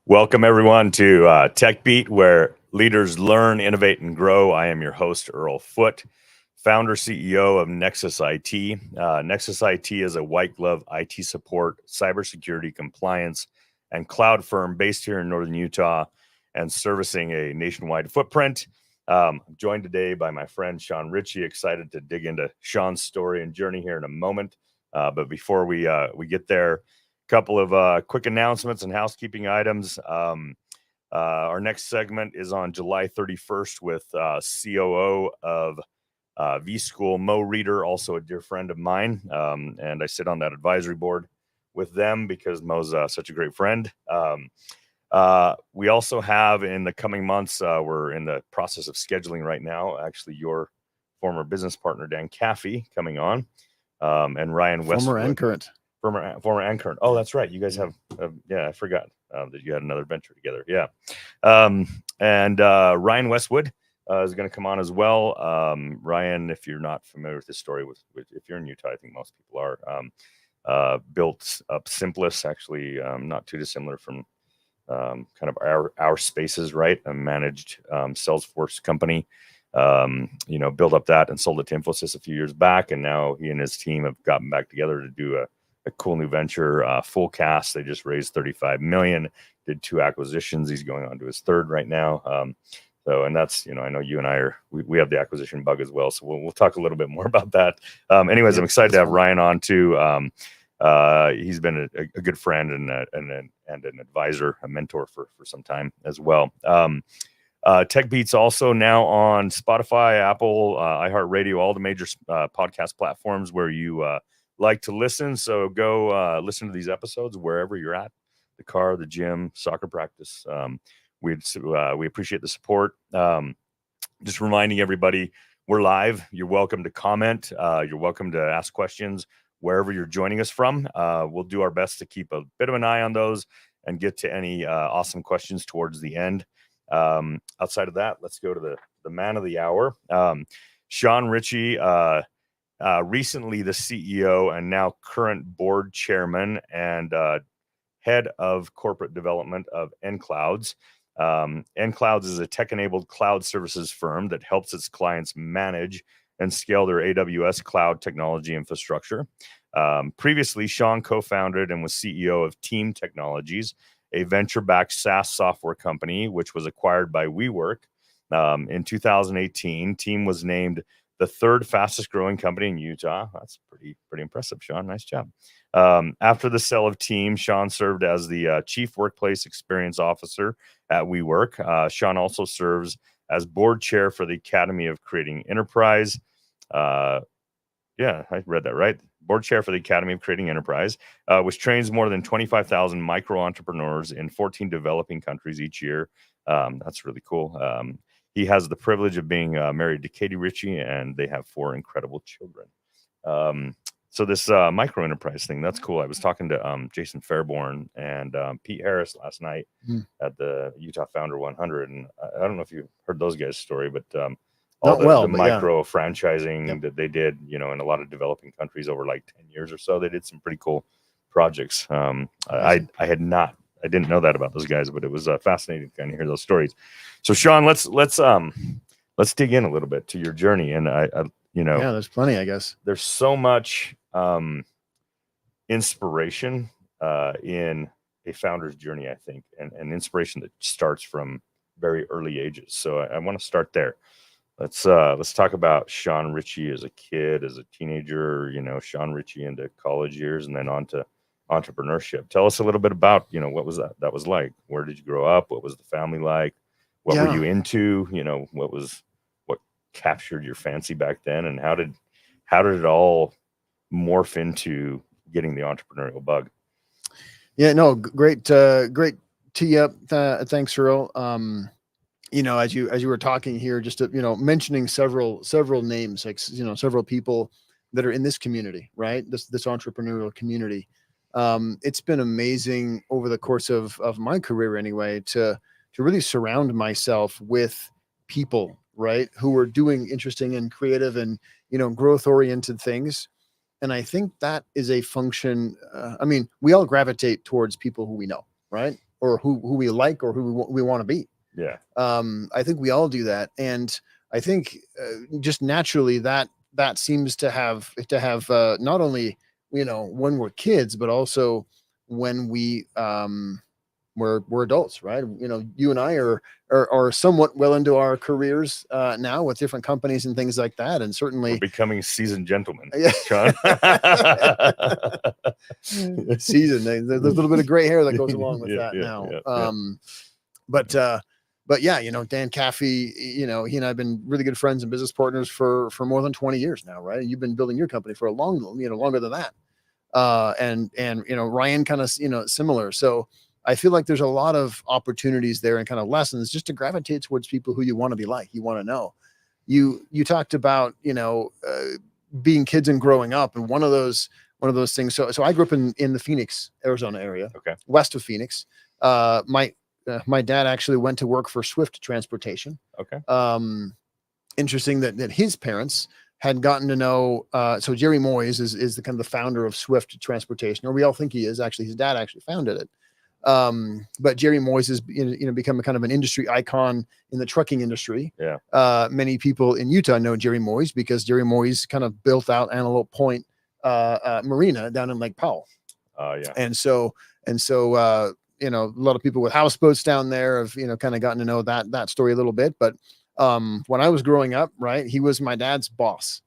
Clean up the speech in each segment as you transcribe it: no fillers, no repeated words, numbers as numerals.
Welcome, everyone, to TechBeat, where leaders learn, innovate, and grow. I am your host, Earl Foote, founder, CEO of Nexus IT. Nexus IT is a white glove IT support, cybersecurity, compliance, and cloud firm based here in Northern Utah and servicing a nationwide footprint. I'm joined today by my friend, Shaun Ritchie. Excited to dig into Shaun's story and journey here in a moment. But before we get there, couple of quick announcements and housekeeping items. Our next segment is on July 31st with COO of V-School, Mo Reeder, also a dear friend of mine. And I sit on that advisory board with them because Mo's such a great friend. We also have in the coming months, we're in the process of scheduling right now, actually your former business partner, Dan Caffey, coming on, and Ryan Westwood. Former and current. Former and current. Oh, that's right. You guys have, I forgot that you had another venture together. Yeah. And Ryan Westwood is going to come on as well. Ryan, if you're not familiar with this story, if you're in Utah, I think most people are, built up Simplus, actually not too dissimilar from kind of our spaces, right? A managed Salesforce company. Built up that and sold it to Infosys a few years back. And now he and his team have gotten back together to do a cool new venture, full cast. They just raised $35 million, did 2 acquisitions. He's going on to his 3rd right now. And that's, I know you and I we have the acquisition bug as well. So we'll talk a little bit more about that. Anyways, I'm excited to have Ryan on too. He's been a good friend and an advisor, a mentor for some time as well. TechBeat's also now on Spotify, Apple, iHeartRadio, all the major podcast platforms where you like to listen. So go listen to these episodes wherever you're at, the car, the gym, soccer practice. We appreciate the support. Just reminding everybody, we're live. You're welcome to comment. You're welcome to ask questions wherever you're joining us from. We'll do our best to keep a bit of an eye on those and get to any awesome questions towards the end. Outside of that, let's go to the man of the hour. Shaun Ritchie, recently the CEO and now current board chairman and head of corporate development of nClouds. nClouds is a tech-enabled cloud services firm that helps its clients manage and scale their AWS cloud technology infrastructure. Previously, Shaun co-founded and was CEO of Team Technologies, a venture-backed SaaS software company, which was acquired by WeWork. In 2018, Team was named the 3rd fastest growing company in Utah. That's pretty impressive, Shaun. Nice job. After the sale of Team, Shaun served as the Chief Workplace Experience Officer at WeWork. Shaun also serves as board chair for the Academy of Creating Enterprise. I read that right. Board chair for the Academy of Creating Enterprise, which trains more than 25,000 micro entrepreneurs in 14 developing countries each year. That's really cool. He has the privilege of being married to Katie Ritchie, and they have 4 incredible children. So this micro enterprise thing, that's cool. I was talking to Jason Fairborn and Pete Harris last night at the Utah Founder 100. And I don't know if you heard those guys' story, but the micro franchising that they did, in a lot of developing countries over like 10 years or so, they did some pretty cool projects. I didn't know that about those guys, but it was fascinating to kind of hear those stories. So Shaun, let's dig in a little bit to your journey. And there's plenty, I guess. There's so much inspiration in a founder's journey, I think, and inspiration that starts from very early ages. So I want to start there. Let's talk about Shaun Ritchie as a kid, as a teenager, Shaun Ritchie into college years, and then on to entrepreneurship. Tell us a little bit about, what was that was like? Where did you grow up? What was the family like? What were you into? What captured your fancy back then? And how did it all morph into getting the entrepreneurial bug? Yeah, no, great tee up. Thanks, Earl. As you were talking here, just mentioning several names, like several people that are in this community, right? This entrepreneurial community. It's been amazing over the course of my career, anyway, to really surround myself with people, right, who are doing interesting and creative and growth oriented things. And I think that is a function. We all gravitate towards people who we know, right? Or who we like, or who we want to be. Yeah. I think we all do that. And I think just naturally that seems to have not only, when we're kids, but also when we're adults, right? You and I are somewhat well into our careers now with different companies and things like that, and certainly we're becoming seasoned gentlemen. Yeah. Shaun. Seasoned. There's a little bit of gray hair that goes along with that now. But yeah, Dan Caffey, he and I have been really good friends and business partners for more than 20 years now, right? You've been building your company for a longer than that. And Ryan kind of, similar. So I feel like there's a lot of opportunities there and kind of lessons just to gravitate towards people who you want to be like, you want to know. You talked about, being kids and growing up, and one of those things. So I grew up in the Phoenix, Arizona area, okay, west of Phoenix. My dad actually went to work for Swift Transportation. Okay. Interesting that his parents had gotten to know. So Jerry Moyes is the kind of the founder of Swift Transportation, or we all think he is. Actually, his dad actually founded it. But Jerry Moyes has become a kind of an industry icon in the trucking industry. Yeah. Many people in Utah know Jerry Moyes because Jerry Moyes kind of built out Antelope Point Marina down in Lake Powell. Yeah. And so a lot of people with houseboats down there have kind of gotten to know that story a little bit. But when I was growing up, right, he was my dad's boss,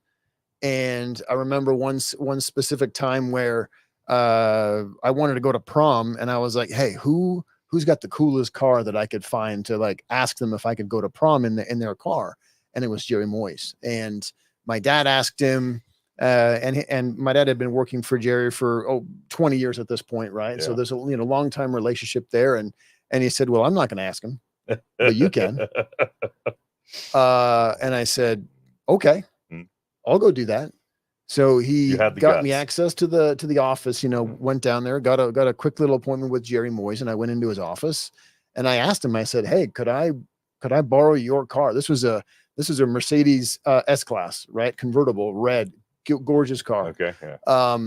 and I remember one specific time where I wanted to go to prom, and I was like, hey, who's got the coolest car that I could find to like ask them if I could go to prom in their car? And it was Jerry Moyes. And my dad asked him, and my dad had been working for Jerry for 20 years at this point, right? Yeah. So there's a long time relationship there, and he said, well, I'm not going to ask him, but you can. And I said, okay, I'll go do that. So he got me access to the office, went down there, got a quick little appointment with Jerry Moyes, and I went into his office and I asked him, I said, hey, could I borrow your car? This was a Mercedes S-Class, right? Convertible, red, gorgeous car. Okay. Yeah.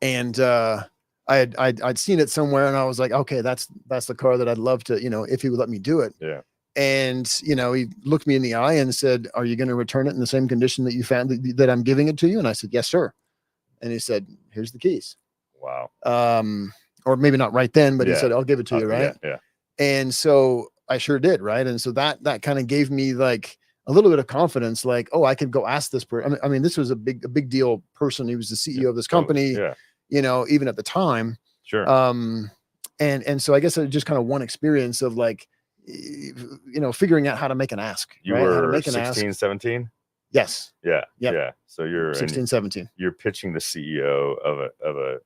And I'd seen it somewhere, and I was like, okay, that's the car that I'd love to, if he would let me do it. Yeah. And, he looked me in the eye and said, are you going to return it in the same condition that you found that I'm giving it to you? And I said, yes, sir. And he said, here's the keys. Wow. Or maybe not right then, but he said, I'll give it to you. Right. Yeah. And so I sure did. Right. And so that kind of gave me like a little bit of confidence, like, oh, I could go ask this person. I mean, this was a big deal person. He was the CEO of this company, even at the time. Sure. And so I guess it just kind of one experience of like, figuring out how to make an ask. You right? were 16, 17? Yes. Yeah. Yep. Yeah. So you're 16, 17. You're pitching the CEO of a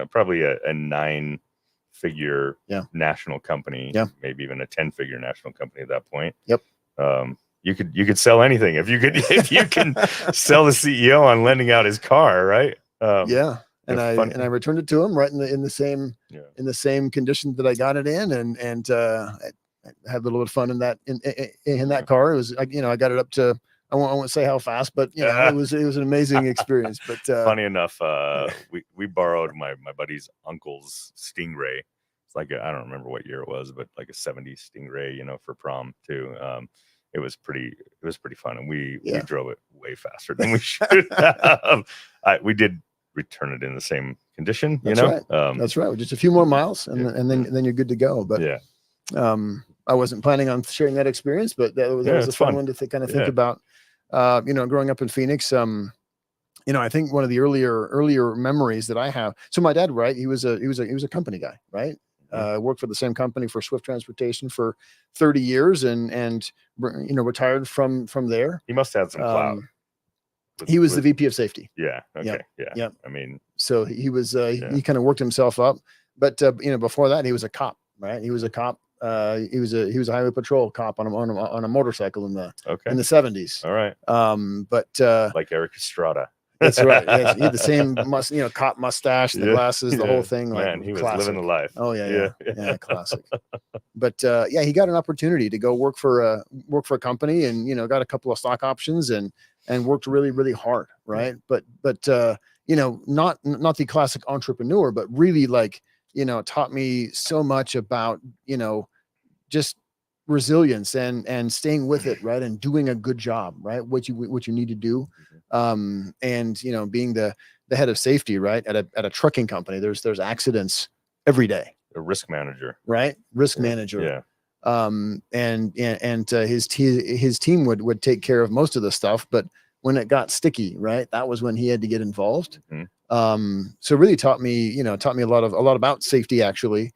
probably a 9-figure national company, maybe even a 10-figure national company at that point. Yep. You could sell anything if you can sell the CEO on lending out his car, right? And I returned it to him right in the same condition that I got it in, and I had a little bit of fun in that car. It was I got it up to, I won't say how fast, but it was an amazing experience. But funny enough, we borrowed my buddy's uncle's Stingray. It's like I don't remember what year it was, but like a 70s Stingray, for prom too. It was pretty fun, and we drove it way faster than we should have. We did return it in the same condition. Right. That's right. Just a few more miles, and then you're good to go. But I wasn't planning on sharing that experience, but that was a fun one to think about. Growing up in Phoenix. I think one of the earlier memories that I have. So my dad, right? He was a company guy, right? Worked for the same company for Swift Transportation for 30 years, and retired from there. He must have had some clout. He was the VP of safety. Yeah. Okay. Yep. Yeah. Yep. I mean, so he was, he kind of worked himself up, but, before that, he was a cop, right? He was a cop. He was a highway patrol cop on a motorcycle in the okay. 70s. All right. But like Eric Estrada. that's right. Yes, he had the same cop mustache, the glasses, the whole thing. Like, man, he was classic. living the life. Oh yeah, classic. But he got an opportunity to go work for a company, and got a couple of stock options, and worked really, really hard, right? But not the classic entrepreneur, but really taught me so much about just resilience and staying with it, right? And doing a good job, right? What you need to do. And being the head of safety, right? At a trucking company, there's accidents every day. A risk manager, right? Risk manager. Yeah. And his team would take care of most of the stuff, but when it got sticky, right, that was when he had to get involved. So really taught me a lot about safety, actually,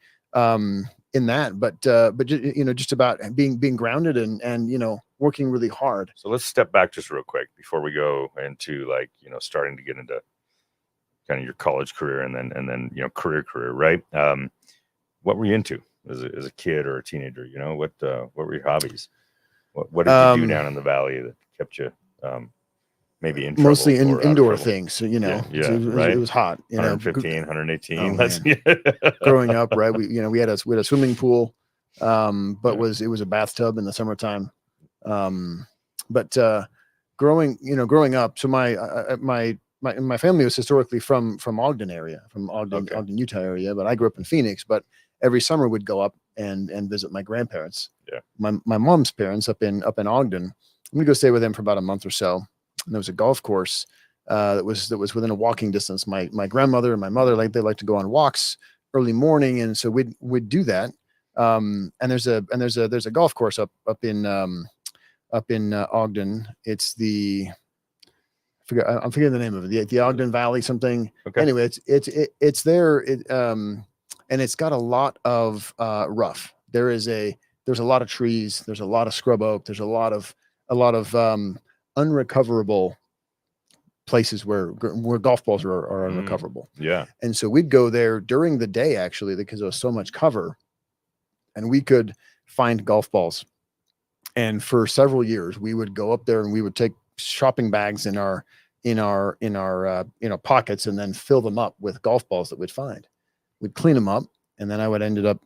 in that, but just about being grounded and working really hard. So let's step back just real quick before we go into starting to get into kind of your college career and then career, right? What were you into as a kid or a teenager? What were your hobbies? What did you do down in the valley that kept you maybe in trouble? Mostly indoor things. So, right? It was hot. 115, 118. Growing up, right? We had a swimming pool, but it was a bathtub in the summertime. But growing up, so my family was historically from Ogden area, Ogden, Utah area, but I grew up in Phoenix. But every summer we'd go up and visit my grandparents. Yeah. My mom's parents up in Ogden. We'd go stay with them for about a month or so. And there was a golf course that was within a walking distance. My grandmother and my mother, they like to go on walks early morning, and so we'd do that. And there's a golf course up in Ogden. It's I'm forgetting the name of it. The Ogden Valley something. Okay. Anyway, it's there. And it's got a lot of rough. There's a lot of trees. There's a lot of scrub oak. There's a lot of unrecoverable places where golf balls are unrecoverable. Yeah. And so we'd go there during the day, actually, because there was so much cover, and we could find golf balls. And for several years, we would go up there and we would take shopping bags in our pockets and then fill them up with golf balls that we'd find. We'd clean them up, and then I ended up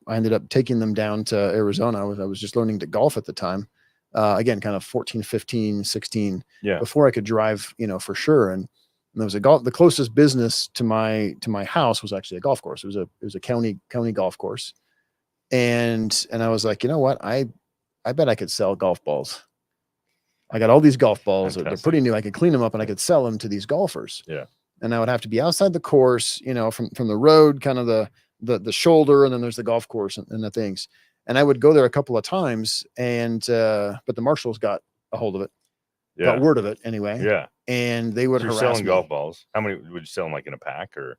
taking them down to Arizona. I was just learning to golf at the time. Again, kind of 14, 15, 16, before I could drive, for sure. And there was the closest business to my house was actually a golf course. It was a county golf course. And I was like, you know what? I bet I could sell golf balls. I got all these golf balls. Fantastic. They're pretty new. I could clean them up and I could sell them to these golfers. Yeah. And I would have to be outside the course, from the road, kind of the shoulder, and then there's the golf course and the things. And I would go there a couple of times, but the marshals got a hold of it, got word of it anyway. Yeah. And they would harass selling me. Golf balls. How many would you sell them, like in a pack or?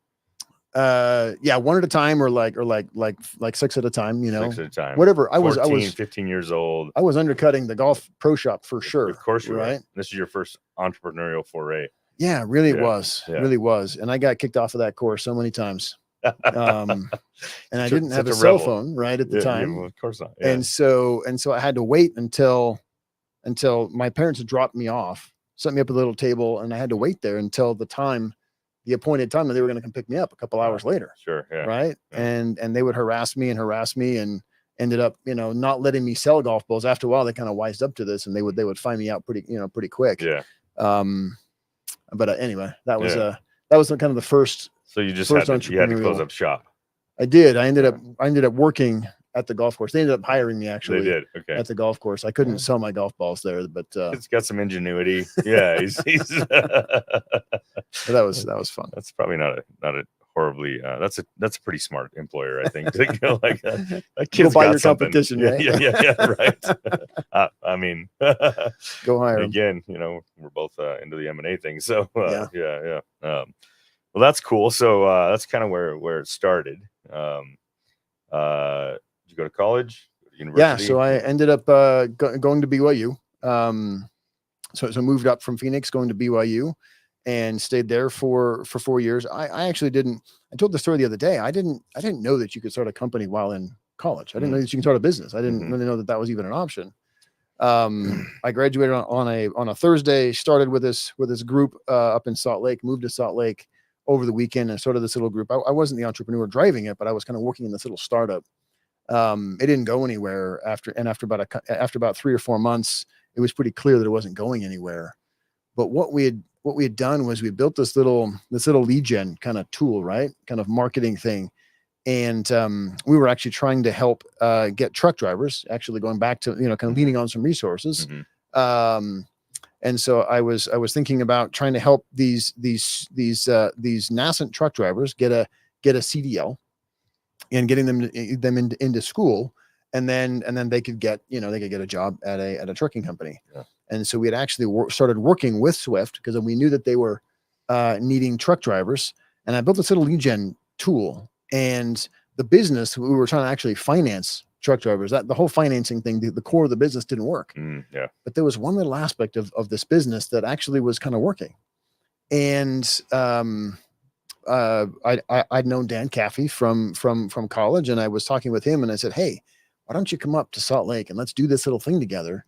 One at a time, or like 6 at a time, 6 at a time. Whatever. I was 15 years old. I was undercutting the golf pro shop for sure. Of course you're right. This is your first entrepreneurial foray. Yeah, really was. Really was. And I got kicked off of that course so many times. And I didn't have a cell phone right at the time. Well, of course not. Yeah. And so I had to wait until my parents had dropped me off, set me up at a little table, and I had to wait there until the appointed time that they were going to come pick me up a couple hours later. Sure. Yeah. Right. Yeah. And they would harass me and ended up, not letting me sell golf balls. After a while, they kind of wised up to this, and they would find me out pretty quick. Yeah. But anyway, that was kind of the first. So you just had to close up shop. I did. I ended up working at the golf course. They ended up hiring me, actually. They did. Okay. At the golf course. I couldn't sell my golf balls there, but it's got some ingenuity. Yeah. He's that was fun. That's probably not a horribly that's a pretty smart employer, I think, to go like that. That kid's buy got your something. Competition, right? Yeah, right. I mean, go hire him. Again, we're both into the M&A thing, so yeah. Well, that's cool. So that's kind of where it started. Did you go to college? University? Yeah, so I ended up going to BYU. so moved up from Phoenix, going to BYU, and stayed there for 4 years. I actually didn't. I told the story the other day. I didn't know that you could start a company while in college. I didn't know that you can start a business. I didn't really know that that was even an option. I graduated on a Thursday, started with this group up in Salt Lake, moved to Salt Lake over the weekend and started this little group. I wasn't the entrepreneur driving it, but I was kind of working in this little startup. It didn't go anywhere after about 3 or 4 months, it was pretty clear that it wasn't going anywhere. But what we had done was we built this little lead gen kind of tool, right? Kind of marketing thing. And we were actually trying to help get truck drivers, actually going back to, kind of leaning on some resources. And so I was thinking about trying to help these nascent truck drivers get a CDL and getting them into school, and then they could get a job at a trucking company. Yeah. And so we had actually started working with Swift because we knew that they were needing truck drivers, and I built this little lead gen tool. And the business, we were trying to actually finance truck drivers. That the whole financing thing, the core of the business didn't work. Yeah. But there was one little aspect of this business that actually was kind of working. And I'd known Dan Caffey from college, and I was talking with him, and I said, "Hey, why don't you come up to Salt Lake and let's do this little thing together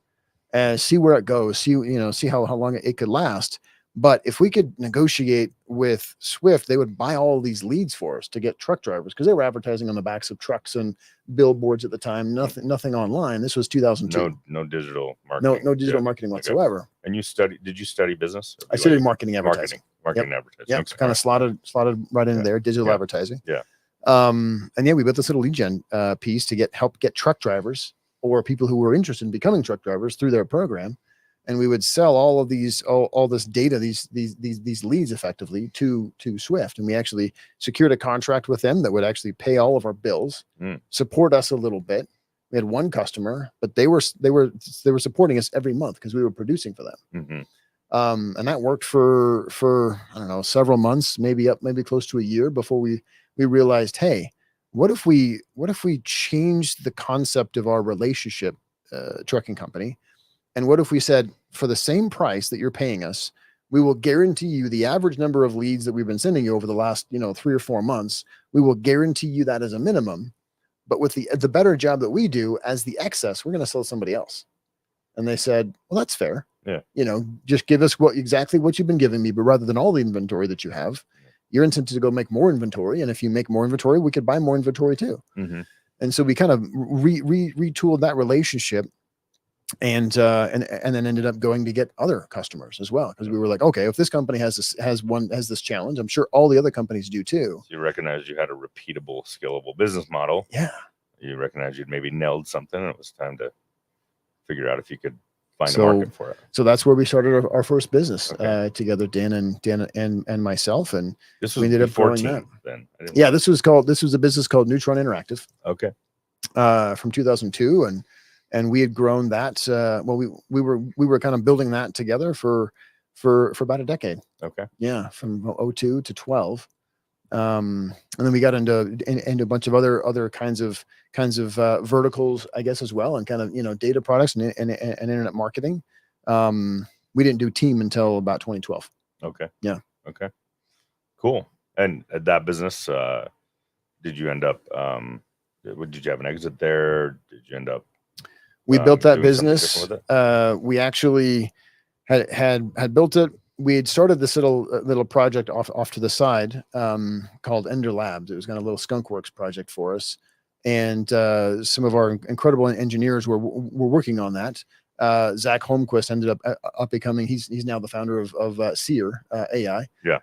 and see where it goes, see how long it could last. But if we could negotiate with Swift, they would buy all these leads for us to get truck drivers, because they were advertising on the backs of trucks and billboards at the time. Nothing online. This was 2002. No digital marketing. No digital marketing whatsoever. Okay. And did you study business? I studied marketing advertising. Marketing advertising. Yeah, okay. Kind of slotted right in there, digital advertising. Yeah. And we built this little lead gen piece to help get truck drivers or people who were interested in becoming truck drivers through their program. And we would sell all of these, all this data, these leads effectively to Swift. And we actually secured a contract with them that would actually pay all of our bills, support us a little bit. We had one customer, but they were supporting us every month because we were producing for them. And that worked for I don't know, several months, maybe close to a year before we realized, hey, what if we changed the concept of our relationship trucking company? And what if we said, for the same price that you're paying us, we will guarantee you the average number of leads that we've been sending you over the last 3 or 4 months. We will guarantee you that as a minimum. But with the better job that we do, as the excess, we're going to sell to somebody else. And they said, well, that's fair. Yeah. Just give us exactly what you've been giving me, but rather than all the inventory that you have, you're incented to go make more inventory. And if you make more inventory, we could buy more inventory too. And so we kind of retooled that relationship. And then ended up going to get other customers as well, because we were like, okay, if this company has this challenge, I'm sure all the other companies do too. So you recognized you had a repeatable, scalable business model. Yeah. You recognized you'd maybe nailed something, and it was time to figure out if you could find a market for it. So that's where we started our first business together, Dan and myself, and this was we ended up growing that. Then this was a business called Neutron Interactive. Okay. From 2002, and we had grown that. We were kind of building that together for about a decade. Okay. Yeah, from 2002 to 12, and then we got into a bunch of other kinds of verticals, I guess, as well, and kind of data products and internet marketing. We didn't do team until about 2012. Okay. Yeah. Okay. Cool. And at that business, did you end up? Did you have an exit there? Did you end up? We built that business. We actually had built it. We had started this little project off to the side called Ender Labs. It was kind of a little skunkworks project for us, and some of our incredible engineers were working on that. Zach Holmquist ended up becoming. He's now the founder of Seer AI. Yeah.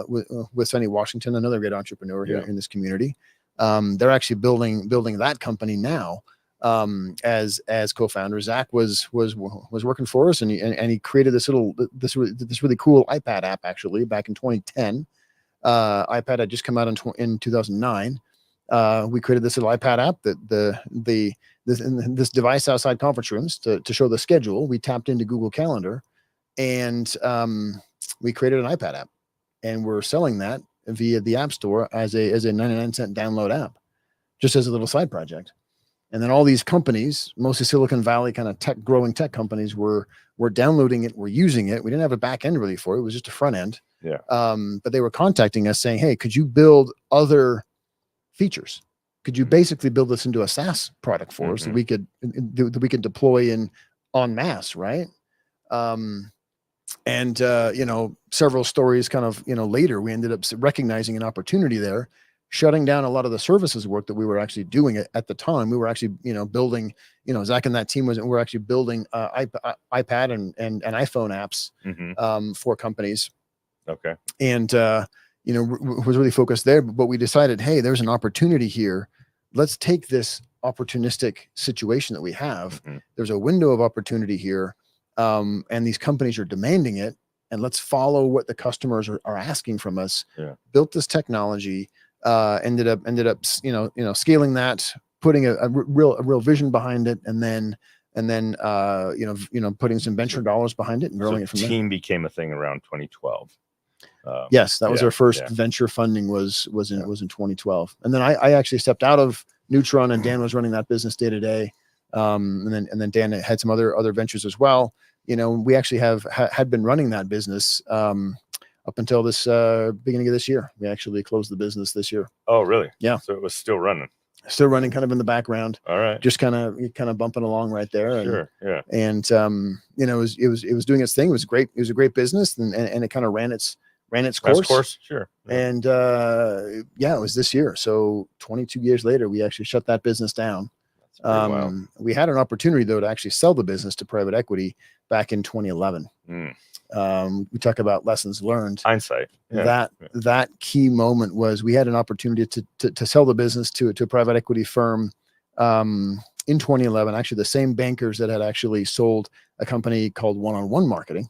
With Sonny Washington, another great entrepreneur here in this community. They're actually building that company now. As co-founder, Zach was working for us, and he created this really cool iPad app actually back in 2010. iPad had just come out in 2009. We created this little iPad app that this device outside conference rooms to show the schedule. We tapped into Google Calendar, and we created an iPad app, and we're selling that via the App Store as a 99-cent download app, just as a little side project. And then all these companies, mostly Silicon Valley kind of growing tech companies, were downloading it, were using it. We didn't have a back end really for it. It was just a front end. Yeah. But they were contacting us saying, hey, could you build other features? Could you basically build this into a SaaS product for us that we could deploy in en masse, right? Several stories kind of, later, we ended up recognizing an opportunity there, shutting down a lot of the services work that we were actually doing at the time. We were actually, building, Zach and that team we're actually building iPad and iPhone apps for companies. Okay. And, was really focused there, but we decided, hey, there's an opportunity here. Let's take this opportunistic situation that we have. There's a window of opportunity here. And these companies are demanding it, and let's follow what the customers are asking from us. Yeah. Built this technology, ended up, scaling that, putting a real vision behind it, and then putting some venture dollars behind it and growing it from there. Team became a thing around 2012. Yes, that was our first venture funding was in 2012. And then I actually stepped out of Neutron, and Dan was running that business day to day. And then Dan had some other ventures as well. We actually had been running that business up until this beginning of this year. We actually closed the business this year. Oh, really? Yeah. So it was still running. Still running, kind of in the background. All right. Just kind of bumping along right there. Sure. Yeah. And it was doing its thing. It was great. It was a great business, and it kind of ran its course. Sure. Yeah. And it was this year. So 22 years later, we actually shut that business down. We had an opportunity though to actually sell the business to private equity back in 2011. We talk about lessons learned. Hindsight. Yeah. That key moment was we had an opportunity to sell the business to a private equity firm in 2011. Actually, the same bankers that had actually sold a company called One-on-One Marketing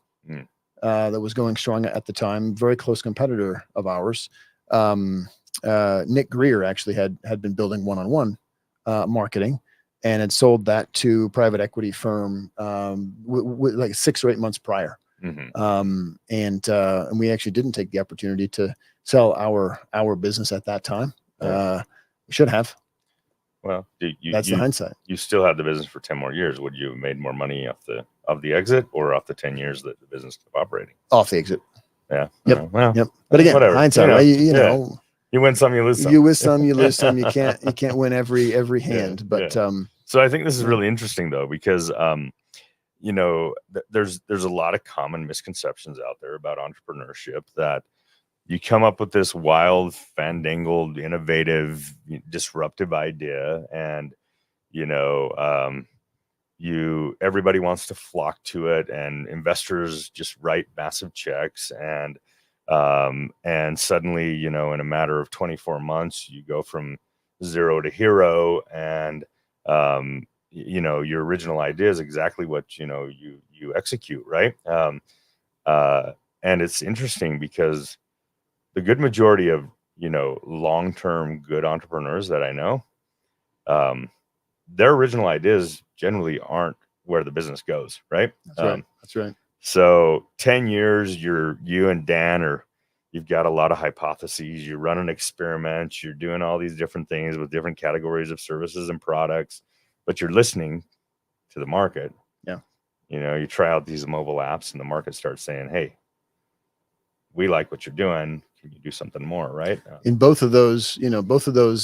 that was going strong at the time, very close competitor of ours. Nick Greer actually had been building One-on-One Marketing, and had sold that to private equity firm like 6 or 8 months prior. And we actually didn't take the opportunity to sell our business at that time. We should have. Well, that's the hindsight. You still had the business for 10 more years. Would you have made more money off the exit, or off the 10 years that the business was operating? Off the exit. Yeah. Yep. Well, yep. But again, whatever. Hindsight, you know. You win some, you lose some. You win some, you lose some. You can't win every hand. But so I think this is really interesting though, because there's a lot of common misconceptions out there about entrepreneurship, that you come up with this wild, fandangled, innovative, disruptive idea, and everybody wants to flock to it, and investors just write massive checks, and suddenly, in a matter of 24 months, you go from zero to hero, and your original idea is exactly what you execute, right? And it's interesting because the good majority of long-term good entrepreneurs that I know, their original ideas generally aren't where the business goes, right? That's right. So 10 years, you and Dan you've got a lot of hypotheses, you're running experiments, you're doing all these different things with different categories of services and products, but you're listening to the market. Yeah. You try out these mobile apps, and the market starts saying, hey, we like what you're doing. Can you do something more? Right. In both of those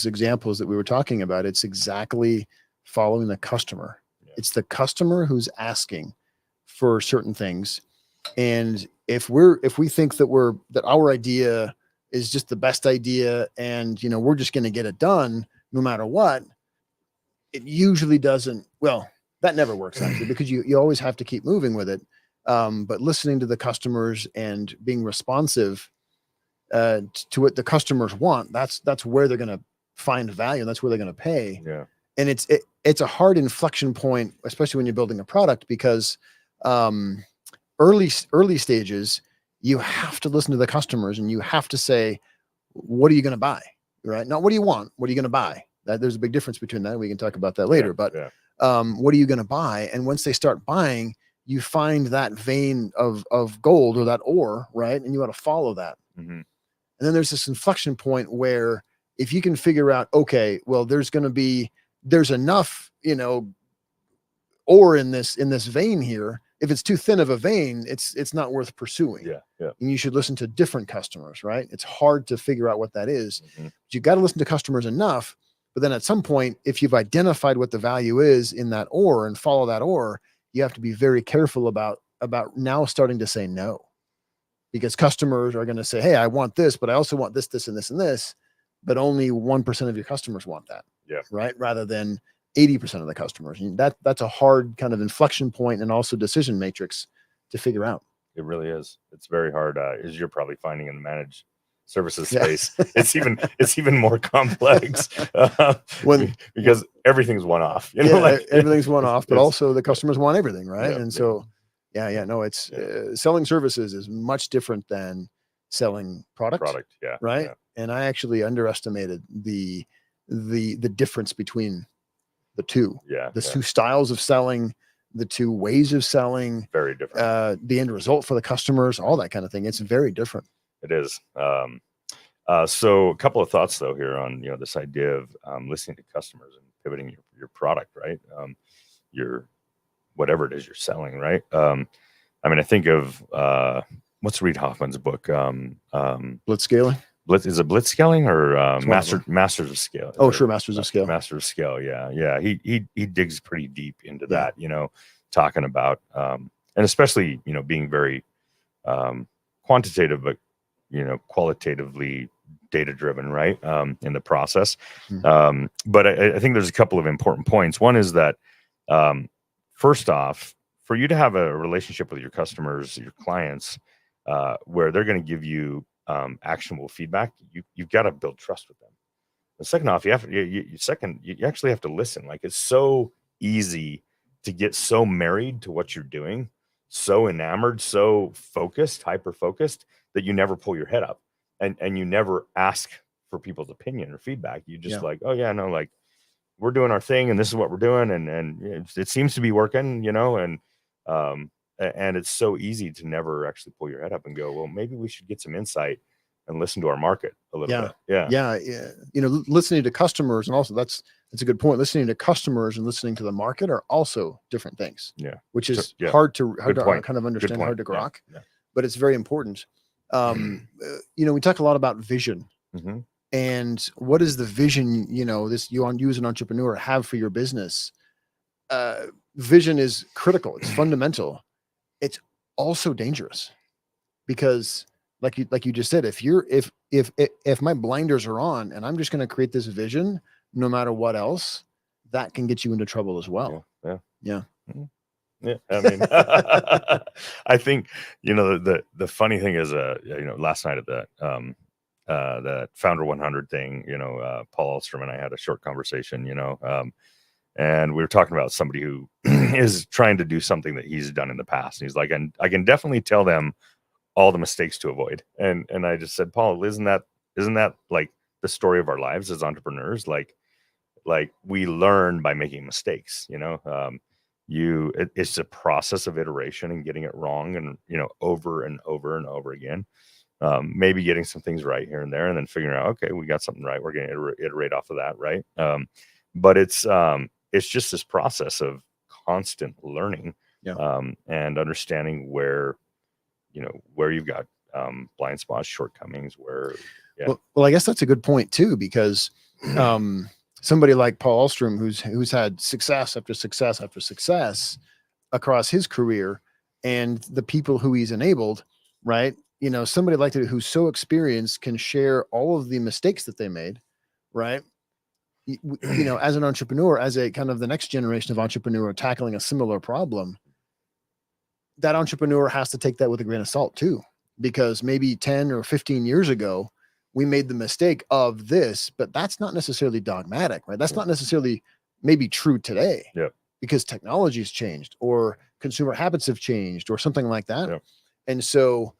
examples that we were talking about, it's exactly following the customer. Yeah. It's the customer who's asking for certain things. And if we think that our idea is just the best idea, and we're just going to get it done no matter what, it usually doesn't. Well, that never works actually, because you always have to keep moving with it. But listening to the customers and being responsive to what the customers want, that's where they're going to find value. And that's where they're going to pay. Yeah. And it's a hard inflection point, especially when you're building a product, because early stages, you have to listen to the customers, and you have to say, what are you going to buy? Right? Not what do you want? What are you going to buy? There's a big difference between that. We can talk about that later, but what are you going to buy? And once they start buying, you find that vein of gold, or that ore, right? And you want to follow that. Mm-hmm. And then there's this inflection point where if you can figure out, okay, well, there's going to be there's enough, ore in this vein here. If it's too thin of a vein, it's not worth pursuing. Yeah. Yeah. And you should listen to different customers, right? It's hard to figure out what that is. Mm-hmm. But you got to listen to customers enough. But then at some point, if you've identified what the value is in that ore and follow that ore, you have to be very careful about now starting to say no, because customers are going to say, hey, I want this, but I also want this, this, and this, and this. But only 1% of your customers want that. Yeah. Right. Rather than 80% of the customers. And that's a hard kind of inflection point and also decision matrix to figure out. It really is. It's very hard, as you're probably finding in the managed services space. Yeah. It's even more complex because everything's one off. Everything's one off, but also the customers want everything, right? Yeah, and so, it's selling services is much different than selling product. Yeah, right. Yeah. And I actually underestimated the difference between the two. The two styles of selling, the two ways of selling, very different. The end result for the customers, all that kind of thing. It's very different. It is. So a couple of thoughts though here on this idea of listening to customers and pivoting your product, right? Your whatever it is you're selling, right? I think of what's Reid Hoffman's book? Blitzscaling. Is it Blitzscaling or Masters of Scale? Oh, sure, Masters of Scale. Masters of Scale, yeah. He digs pretty deep into that, talking about and especially being very quantitative, but qualitatively data driven, right? In the process. Mm-hmm. But I think there's a couple of important points. One is that first off, for you to have a relationship with your customers, your clients, where they're going to give you actionable feedback, you've got to build trust with them. And second off, you actually have to listen. Like, it's so easy to get so married to what you're doing, so enamored, so focused, hyper focused, that you never pull your head up and you never ask for people's opinion or feedback. You just like, oh yeah, no, like, we're doing our thing and this is what we're doing, and it seems to be working, and it's so easy to never actually pull your head up and go, well, maybe we should get some insight and listen to our market a little bit. Yeah. Listening to customers, and also that's a good point. Listening to customers and listening to the market are also different things. Yeah, which is hard to kind of understand, hard to grok. Yeah. But it's very important. We talk a lot about vision. Mm-hmm. And what is the vision, you as an entrepreneur have for your business? Vision is critical. It's fundamental. It's also dangerous because like you just said, if my blinders are on and I'm just going to create this vision, no matter what else, that can get you into trouble as well. Yeah. Mm-hmm. Yeah. I mean, I think, the funny thing is, last night at that Founder 100 thing, Paul Alstrom and I had a short conversation, and we were talking about somebody who is trying to do something that he's done in the past. And he's like, and I can definitely tell them all the mistakes to avoid. And I just said, Paul, isn't that like the story of our lives as entrepreneurs? Like we learn by making mistakes, it's a process of iteration and getting it wrong and, over and over and over again. Maybe getting some things right here and there, and then figuring out, okay, we got something right, we're going to iterate off of that, right? But it's just this process of constant learning, and understanding where you've got blind spots, shortcomings, where. Yeah. Well, I guess that's a good point too, because somebody like Paul Alstrom, who's had success after success after success across his career, and the people who he's enabled, right? Somebody like that who's so experienced can share all of the mistakes that they made, right? As an entrepreneur, as a kind of the next generation of entrepreneur tackling a similar problem, that entrepreneur has to take that with a grain of salt too, because maybe 10 or 15 years ago, we made the mistake of this, but that's not necessarily dogmatic, right? That's not necessarily maybe true today, because technology has changed or consumer habits have changed or something like that. Yeah. And so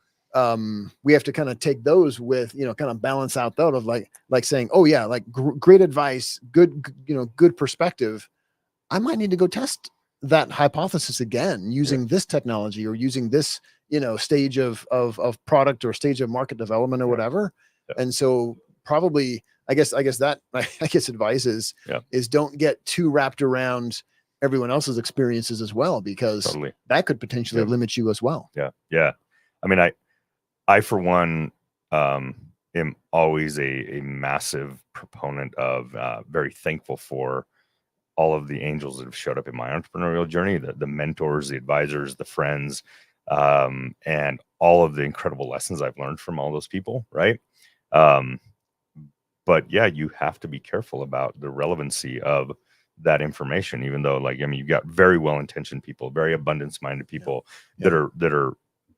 we have to kind of take those with, kind of balance out that of like saying, oh yeah, like great advice, good perspective. I might need to go test that hypothesis again using this technology or using this, stage of product or stage of market development or whatever. And so probably I guess that I guess advice is don't get too wrapped around everyone else's experiences as well, because that could potentially limit you as well. Yeah. I mean, I for one, am always a massive proponent of, very thankful for all of the angels that have showed up in my entrepreneurial journey, the mentors, the advisors, the friends, and all of the incredible lessons I've learned from all those people. Right. But yeah, you have to be careful about the relevancy of that information, even though, like, I mean, you've got very well-intentioned people, very abundance-minded people that are,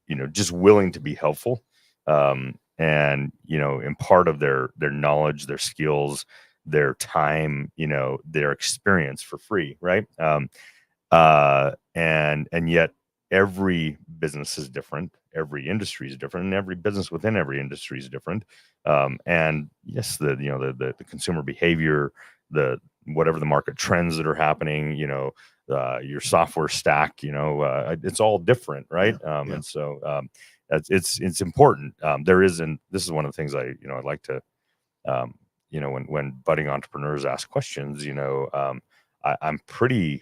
you know, just willing to be helpful. And, you know, impart of their knowledge, their skills, their time, you know, their experience for free. Right. And yet every business is different. Every industry is different, and every business within every industry is different. And yes, the consumer behavior, whatever the market trends that are happening, you know, your software stack, you know, it's all different. Right. And so, it's important. This is one of the things I like to, you know, when budding entrepreneurs ask questions, you know, I'm pretty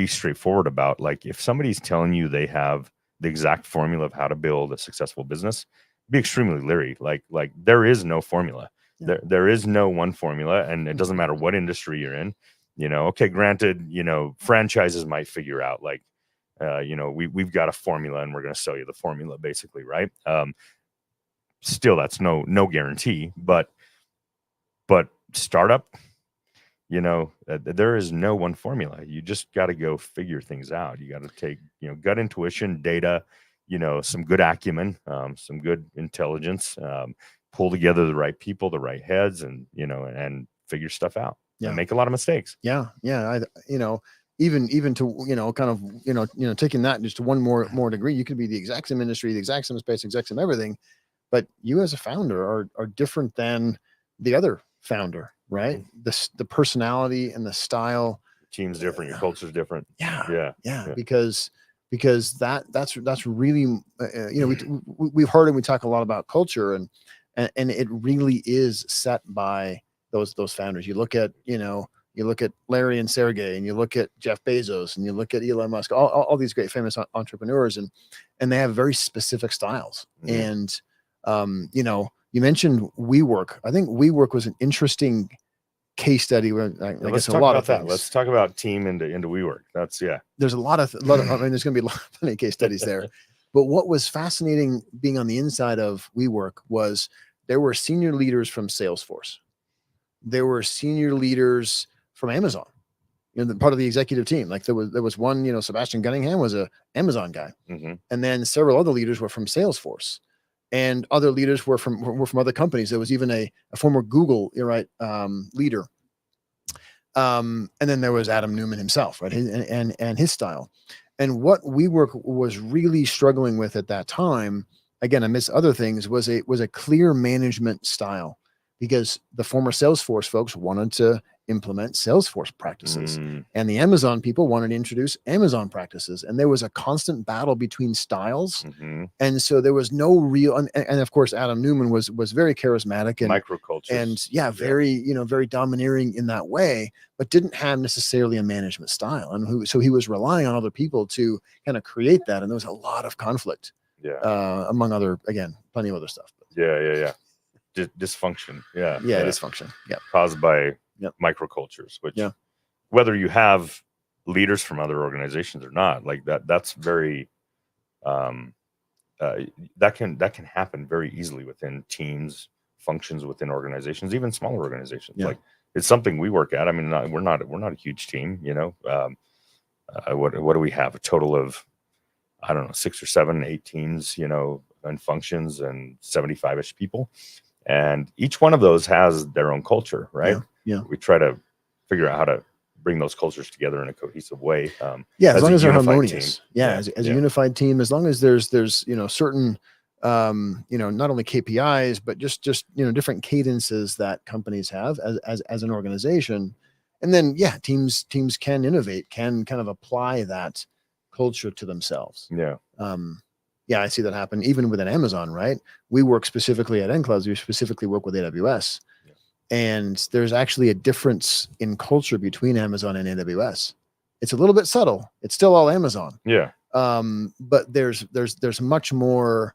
straightforward about, like, if somebody's telling you they have the exact formula of how to build a successful business, be extremely leery. Like there is no formula. There is no one formula, and it doesn't matter what industry you're in. You know, okay, granted, you know, franchises might figure out, like, you know, we've got a formula and we're going to sell you the formula, basically, right? Still, that's no guarantee, but startup, you know, there is no one formula. You just got to go figure things out. You got to take, you know, gut intuition, data, you know, some good acumen, some good intelligence, pull together the right people, the right heads, and, you know, and figure stuff out. And make a lot of mistakes. Yeah. You know, even to, you know, kind of, you know, taking that just to one more degree, you could be the exact same industry, the exact same space, exact same everything, but you as a founder are different than the other founder. Right. The personality and the style. The team's different. Your culture's different. Yeah. Because that's really, you know, we've heard, and we talk a lot about culture, and it really is set by those founders. You look at Larry and Sergey, and you look at Jeff Bezos, and you look at Elon Musk, all these great famous entrepreneurs, and they have very specific styles. And, you know, you mentioned WeWork. I think WeWork was an interesting case study. Where I guess a lot of things. Let's talk about team into WeWork. There's a lot of I mean, there's going to be plenty of case studies there. But what was fascinating being on the inside of WeWork was there were senior leaders from Salesforce. There were senior leaders from Amazon, you know, part of the executive team. Like there was one, you know, Sebastian Gunningham was a Amazon guy. And then several other leaders were from Salesforce. And other leaders were from other companies. There was even a former Google, leader. And then there was Adam Newman himself, right? And his style. And what WeWork was really struggling with at that time, again, amidst other things, was a clear management style, because the former Salesforce folks wanted to implement Salesforce practices, and the Amazon people wanted to introduce Amazon practices, and there was a constant battle between styles. And so there was no real, and of course Adam Newman was very charismatic and microculture, and very domineering in that way, but didn't have necessarily a management style, and so he was relying on other people to kind of create that, and there was a lot of conflict among other, again, plenty of other stuff. Dysfunction. Dysfunction caused by microcultures, which whether you have leaders from other organizations or not, like that's very that can happen very easily within teams, functions within organizations, even smaller organizations. Like, it's something we work at. I mean, we're not a huge team, you know. What do we have? A total of, I don't know, 6 or 7, 8 teams, you know, and functions, and 75-ish people. And each one of those has their own culture, right? We try to figure out how to bring those cultures together in a cohesive way. As long as they're harmonious. As a unified team, as long as there's you know, certain you know, not only KPIs, but just you know, different cadences that companies have as an organization. And then teams can innovate, can kind of apply that culture to themselves. yeah, I see that happen even within Amazon, right? We work specifically at nClouds. We specifically work with AWS. Yeah. And there's actually a difference in culture between Amazon and AWS. It's a little bit subtle. It's still all Amazon. Yeah. But there's much more.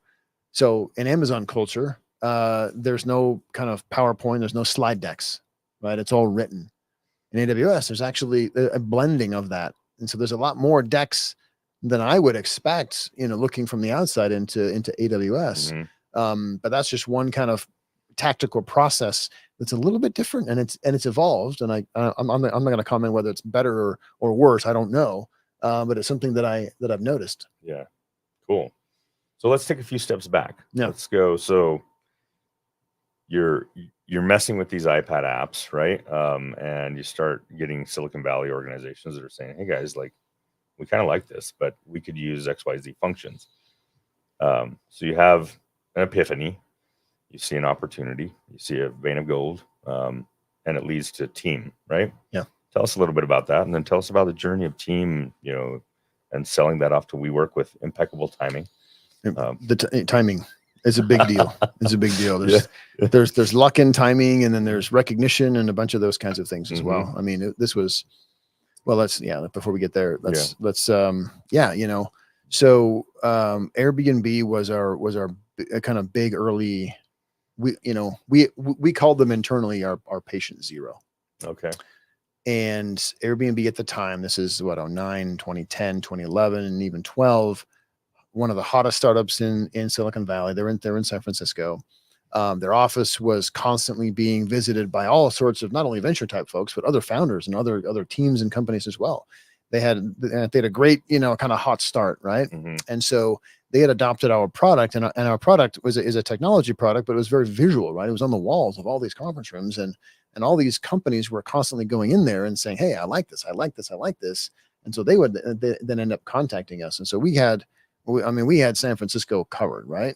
So in Amazon culture, there's no kind of PowerPoint, there's no slide decks, right? It's all written. In AWS, there's actually a blending of that. And so there's a lot more decks than I would expect, looking from the outside into AWS. Mm-hmm. But that's just one kind of tactical process that's a little bit different, and it's evolved. And I'm not going to comment whether it's better or worse. I don't know. But it's something that I've noticed. Yeah. Cool. So let's take a few steps back. Yeah. Let's go. So you're messing with these iPad apps, right? And you start getting Silicon Valley organizations that are saying, hey guys, like, we kind of like this, but we could use XYZ functions. So you have an epiphany, you see an opportunity, you see a vein of gold, and it leads to team, right? Yeah. Tell us a little bit about that, and then tell us about the journey of team, and selling that off to WeWork with impeccable timing. Timing is a big deal. It's a big deal. There's luck in timing, and then there's recognition and a bunch of those kinds of things as well. I mean, this was, well, before we get there, so Airbnb was our kind of big early, we called them internally our patient zero. Okay. And Airbnb at the time, this is 2009, 2010, 2011, and even 12, one of the hottest startups in Silicon Valley. They're in San Francisco. Their office was constantly being visited by all sorts of not only venture type folks, but other founders and other teams and companies as well. They had a great, kind of hot start, right? Mm-hmm. And so they had adopted our product, and our product is a technology product, but it was very visual, right? It was on the walls of all these conference rooms, and all these companies were constantly going in there and saying, hey, I like this, I like this, I like this. And so they would then end up contacting us. And so we had San Francisco covered, right?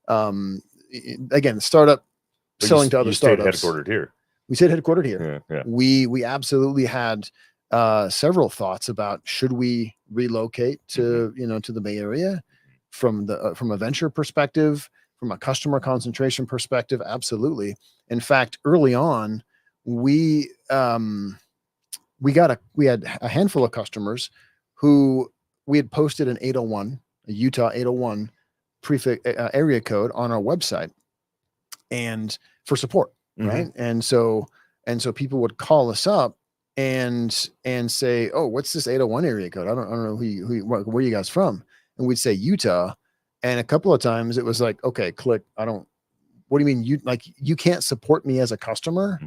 Again, startup selling to other startups. Headquartered here. We said headquartered here. Yeah. We absolutely had several thoughts about, should we relocate to to the Bay Area from a venture perspective, from a customer concentration perspective. Absolutely. In fact, early on, we had a handful of customers who we had posted an 801, a Utah 801 prefix area code on our website, and for support, right? And so people would call us up and say, oh, what's this 801 area code? I don't know where you guys from? And we'd say Utah. And a couple of times it was like, okay, click. What do you mean? You can't support me as a customer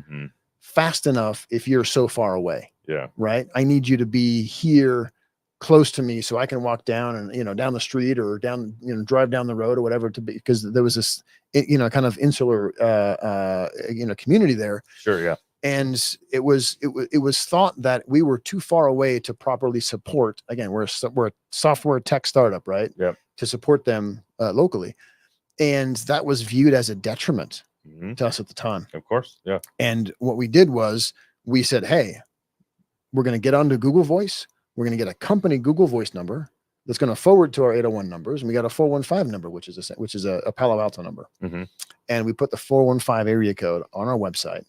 fast enough if you're so far away. Yeah. Right. I need you to be here close to me so I can walk down and, down the street or down, drive down the road or whatever, because there was this, kind of insular, community there. Sure. Yeah. And it was thought that we were too far away to properly support. Again, we're a software tech startup, right? Yep. To support them locally. And that was viewed as a detriment to us at the time. Of course. Yeah. And what we did was we said, hey, we're going to get onto Google Voice. We're going to get a company Google Voice number that's going to forward to our 801 numbers. And we got a 415 number, which is a Palo Alto number. And we put the 415 area code on our website.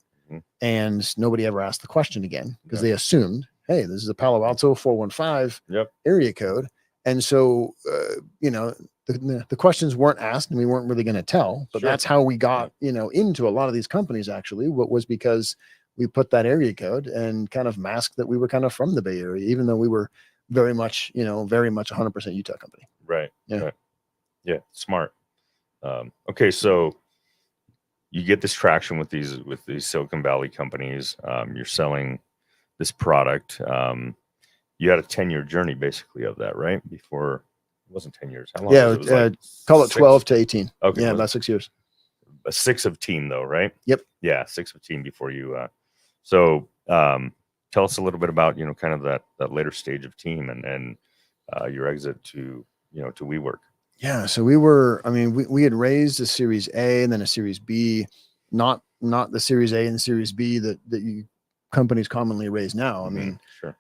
And nobody ever asked the question again, because they assumed, hey, this is a Palo Alto 415 area code. And so, the questions weren't asked, and we weren't really going to tell, but that's how we got, into a lot of these companies. Actually, what was because we put that area code and kind of masked that we were kind of from the Bay Area, even though we were very much 100% Utah company. Right. Yeah. Right. Yeah. Smart. Okay. So you get this traction with these Silicon Valley companies. You're selling this product. You had a 10-year journey basically of that, right? Before it wasn't 10 years. How long? Yeah. Was it? Call it 12 to 18. Okay. Yeah. About 6 years. A 6 of team though, right? Yep. Yeah. 6 of team before you, so tell us a little bit about, kind of that later stage of team and your exit to WeWork. Yeah. So we had raised a Series A and then a Series B, not the Series A and Series B that companies commonly raise now. I mean, sure.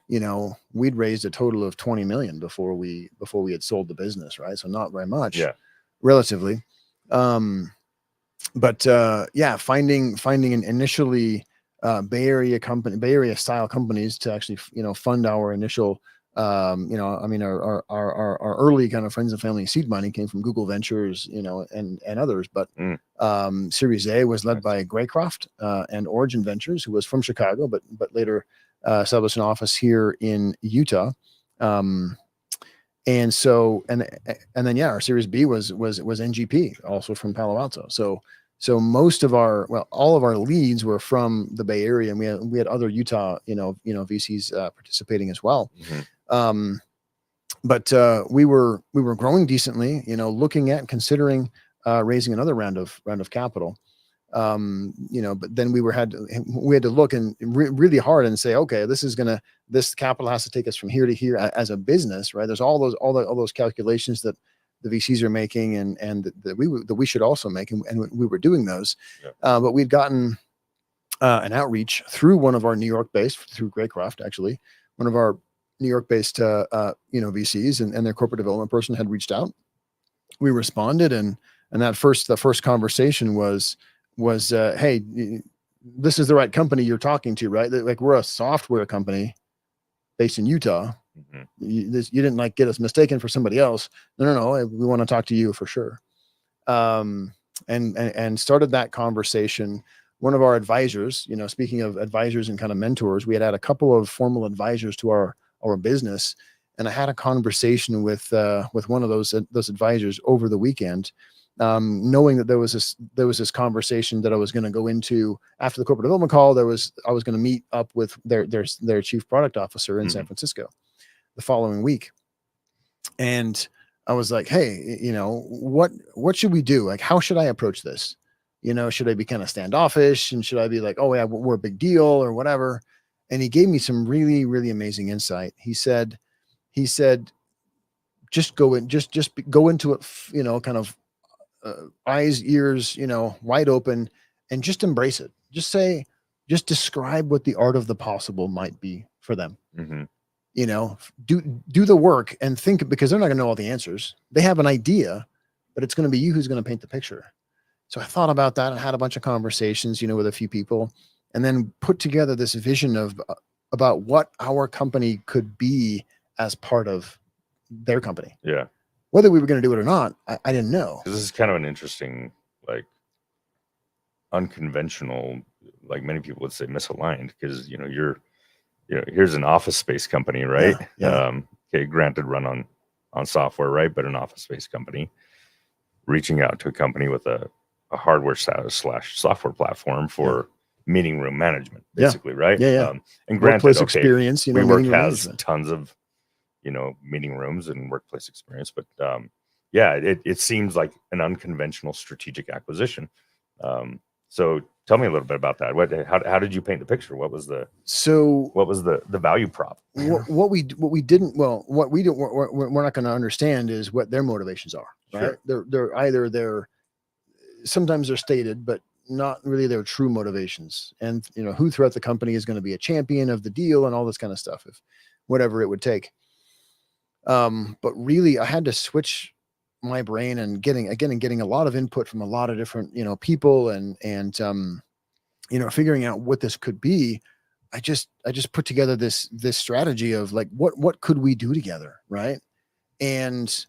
We'd raised a total of 20 million before we had sold the business, right? So not very much. Yeah. relatively. But yeah, finding an initially Bay Area style companies to actually, fund our initial, I mean, our early kind of friends and family seed money came from Google Ventures, and others. But Series A was led by Graycroft and Origin Ventures, who was from Chicago, but later established an office here in Utah. And so, and then, yeah, our Series B was NGP, also from Palo Alto. So most of all of our leads were from the Bay Area, and we had other Utah, VCs participating as well. But we were growing decently, looking at considering raising another round of capital. But then we had to look and really hard and say, okay, this capital has to take us from here to here as a business, right? There's all those calculations that the VCs are making and that we should also make. And we were doing those, but we'd gotten an outreach through one of our New York based, through Graycroft, actually, one of our New York based, VCs and their corporate development person had reached out. We responded. And the first conversation was, hey, this is the right company you're talking to, right? Like, we're a software company based in Utah. You didn't get us mistaken for somebody else. No. We want to talk to you for sure. And started that conversation. One of our advisors, speaking of advisors and kind of mentors, we had a couple of formal advisors to our business. And I had a conversation with one of those advisors over the weekend, knowing that there was this conversation that I was going to go into after the corporate development call. I was going to meet up with their chief product officer in San Francisco the following week. And I was like, hey, what should we do? Like, how should I approach this? Should I be kind of standoffish, and should I be like, oh yeah, we're a big deal or whatever? And he gave me some really, really amazing insight. He said, just go into it, kind of eyes, ears, wide open, and just embrace it. Just describe what the art of the possible might be for them. Do the work and think, because they're not gonna know all the answers. They have an idea, but it's going to be you who's going to paint the picture. So I thought about that and had a bunch of conversations, with a few people, and then put together this vision about what our company could be as part of their company. Yeah. Whether we were going to do it or not, I didn't know. This is kind of an interesting, unconventional, many people would say misaligned, because, here's an office space company, right? Yeah. Okay, granted, run on software, right? But an office space company reaching out to a company with a hardware /software platform for meeting room management, basically, right? Yeah. And granted, workplace experience, WeWork has tons of, meeting rooms and workplace experience, but it seems like an unconventional strategic acquisition. So tell me a little bit about that. How did you paint the picture? What was the value prop? What we didn't, what we don't, we're not going to understand is what their motivations are, right? Sure. They're sometimes they're stated, but not really their true motivations. And, who throughout the company is going to be a champion of the deal and all this kind of stuff, if whatever it would take. But really I had to switch my brain and getting a lot of input from a lot of different, people and figuring out what this could be. I just put together this strategy of what could we do together? Right. And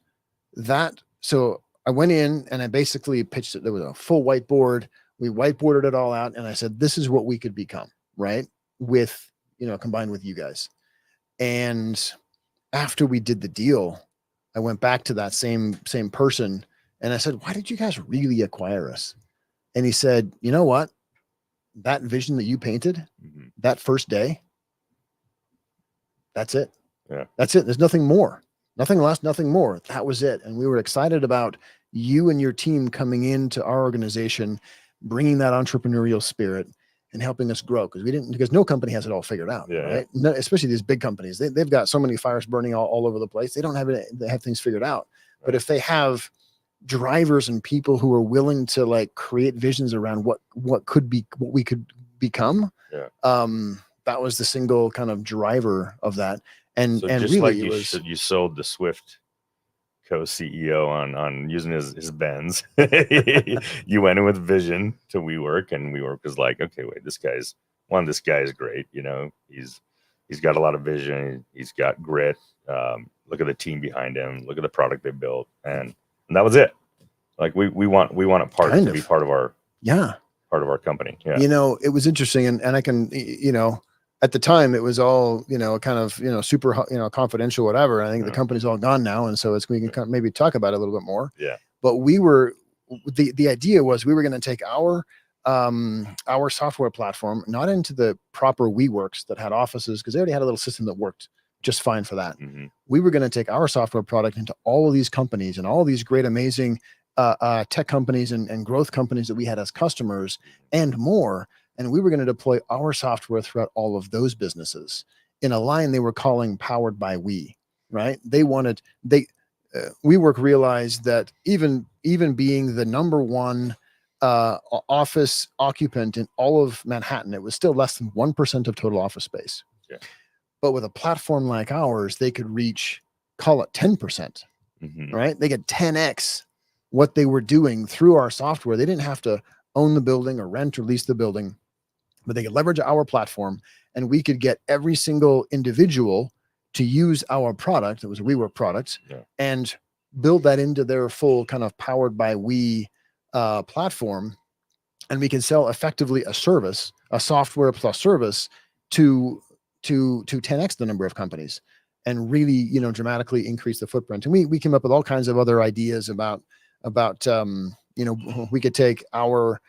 so I went in and I basically pitched it. There was a full whiteboard. We whiteboarded it all out. And I said, this is what we could become, right? With, combined with you guys. And after we did the deal, I went back to that same person and I said, why did you guys really acquire us? And he said, you know what? That vision that you painted that first day, that's it. Yeah. That's it. There's nothing more, nothing less, nothing more. That was it. And we were excited about you and your team coming into our organization, bringing that entrepreneurial spirit and helping us grow. Because no company has it all figured out, right? No, especially these big companies. They've got so many fires burning all over the place. They don't have it. They have things figured out. Right. But if they have drivers and people who are willing to create visions around what we could become, that was the single kind of driver of that. And so and just really you sold the Swift co-CEO on using his Benz. You went in with vision to WeWork, and WeWork was like, okay, wait, this guy's great. You know, he's got a lot of vision. He's got grit. Look at the team behind him. Look at the product they built, and that was it. Like we want a part to be part of our company. Yeah. You know, it was interesting, and I can, you know, at the time it was all, you know, kind of, you know, super, you know, confidential, whatever. I think the company's all gone now, and so we can kind of maybe talk about it a little bit more. Yeah. But the idea was we were going to take our software platform not into the proper WeWorks that had offices, because they already had a little system that worked just fine for that. Mm-hmm. We were going to take our software product into all of these companies and all of these great, amazing tech companies and growth companies that we had as customers and more. And we were going to deploy our software throughout all of those businesses in a line they were calling Powered by We, right? WeWork realized that even being the number one office occupant in all of Manhattan, it was still less than 1% of total office space. Yeah. But with a platform like ours, they could reach, call it 10%, right? They could 10x what they were doing through our software. They didn't have to own the building or rent or lease the building, but they could leverage our platform, and we could get every single individual to use our product. It was a WeWork product, and build that into their full kind of Powered by We platform. And we can sell effectively a service, a software plus service to 10x the number of companies, and really, you know, dramatically increase the footprint. And we came up with all kinds of other ideas about you know, we could take our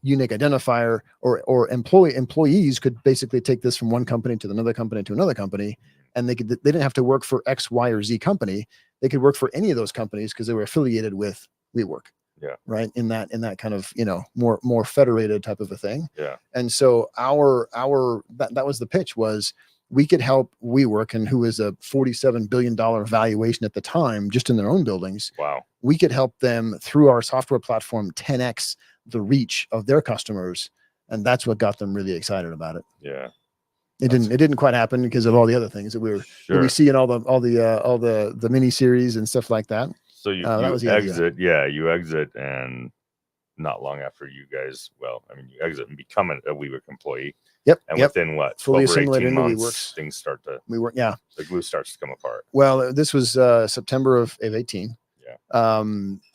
unique identifier, or employees could basically take this from one company to another company, and they didn't have to work for X, Y, or Z company. They could work for any of those companies because they were affiliated with WeWork. Yeah. Right. In that kind of, you know, more federated type of a thing. Yeah. And so that was the pitch, was we could help WeWork, and who is a $47 billion valuation at the time, just in their own buildings. Wow. We could help them through our software platform 10x the reach of their customers. And that's what got them really excited about it. Yeah. It didn't quite happen because of all the other things that we see in all the mini series and stuff like that. So you exit, you exit, and not long after you guys, you exit and become a WeWork employee. Yep. And within what? Fully assimilated 18 into months, things start to the glue starts to come apart. Well, this was September of 18. Yeah.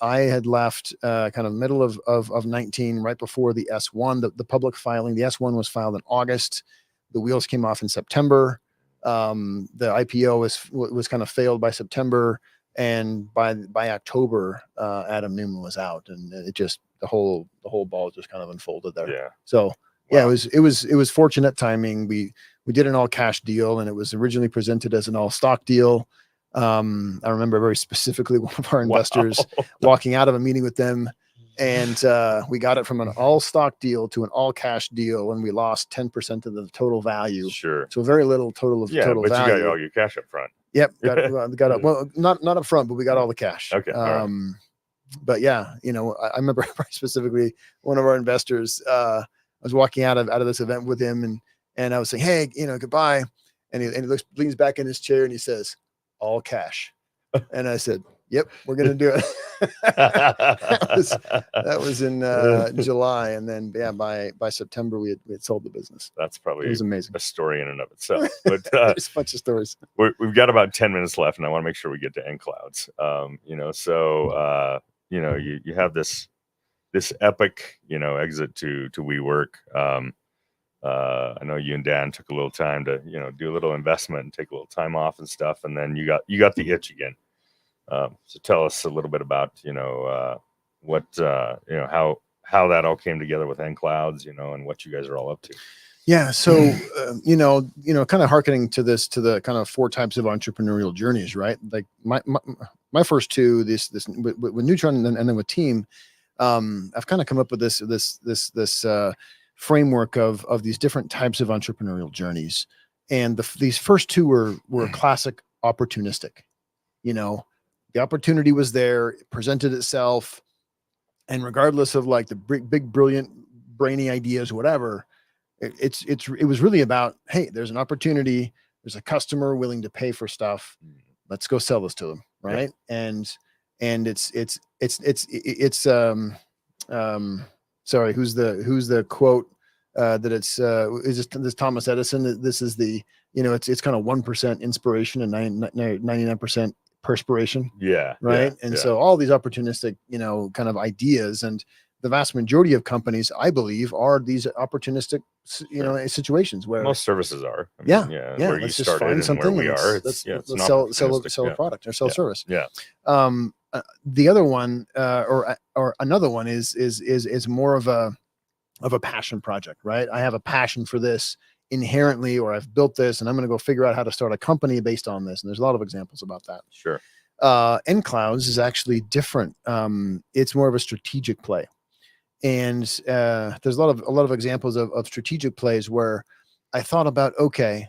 I had left kind of middle of 19, right before the S1, the public filing. The S1 was filed in August. The wheels came off in September. The IPO was kind of failed by September. And by October, Adam Newman was out, and it just, the whole ball just kind of unfolded there. Yeah. So yeah, it was fortunate timing. We did an all cash deal, and it was originally presented as an all stock deal. I remember very specifically one of our investors walking out of a meeting with them, and we got it from an all stock deal to an all cash deal, and we lost 10% of the total value. Sure. So very little total value. But you got all your cash up front. Yep. Got it. Well, not up front, but we got all the cash. Okay. But yeah, you know, I remember specifically one of our investors, I was walking out of this event with him, and I was saying, hey, you know, goodbye. And he leans back in his chair and he says, all cash. And I said, yep, we're going to do it. that was in July. And then, by September, we had sold the business. That's probably, it was amazing, a story in and of itself. But there's a bunch of stories. We've got about 10 minutes left, and I want to make sure we get to nClouds. You know, you have this epic, you know, exit to WeWork. I know you and Dan took a little time to, you know, do a little investment and take a little time off and stuff, and then you got the itch again. So tell us a little bit about, you know, what you know, how that all came together with nClouds, you know, and what you guys are all up to. Yeah. So you know, kind of hearkening to the kind of 4 types of entrepreneurial journeys, right? Like my first two, this with Neutron and then with Team, I've kind of come up with this framework of these different types of entrepreneurial journeys, and these first two were classic opportunistic. You know, the opportunity was there, it presented itself, and regardless of like the big brilliant brainy ideas, whatever, it was really about, hey, there's an opportunity, there's a customer willing to pay for stuff, let's go sell this to them. right? And it's sorry, who's the quote that it's is this Thomas Edison, that this is the, it's kind of 1% inspiration and 99% perspiration, right? And so all these opportunistic, kind of ideas, and the vast majority of companies, I believe, are these opportunistic, situations where most services are. Where you started and something, where we are, let's sell a product or sell service. The other one, or another one is more of a passion project, right? I have a passion for this inherently, or I've built this and I'm going to go figure out how to start a company based on this. And there's a lot of examples about that. Sure. nClouds is actually different. It's more of a strategic play. And there's a lot of examples of strategic plays where I thought about, okay,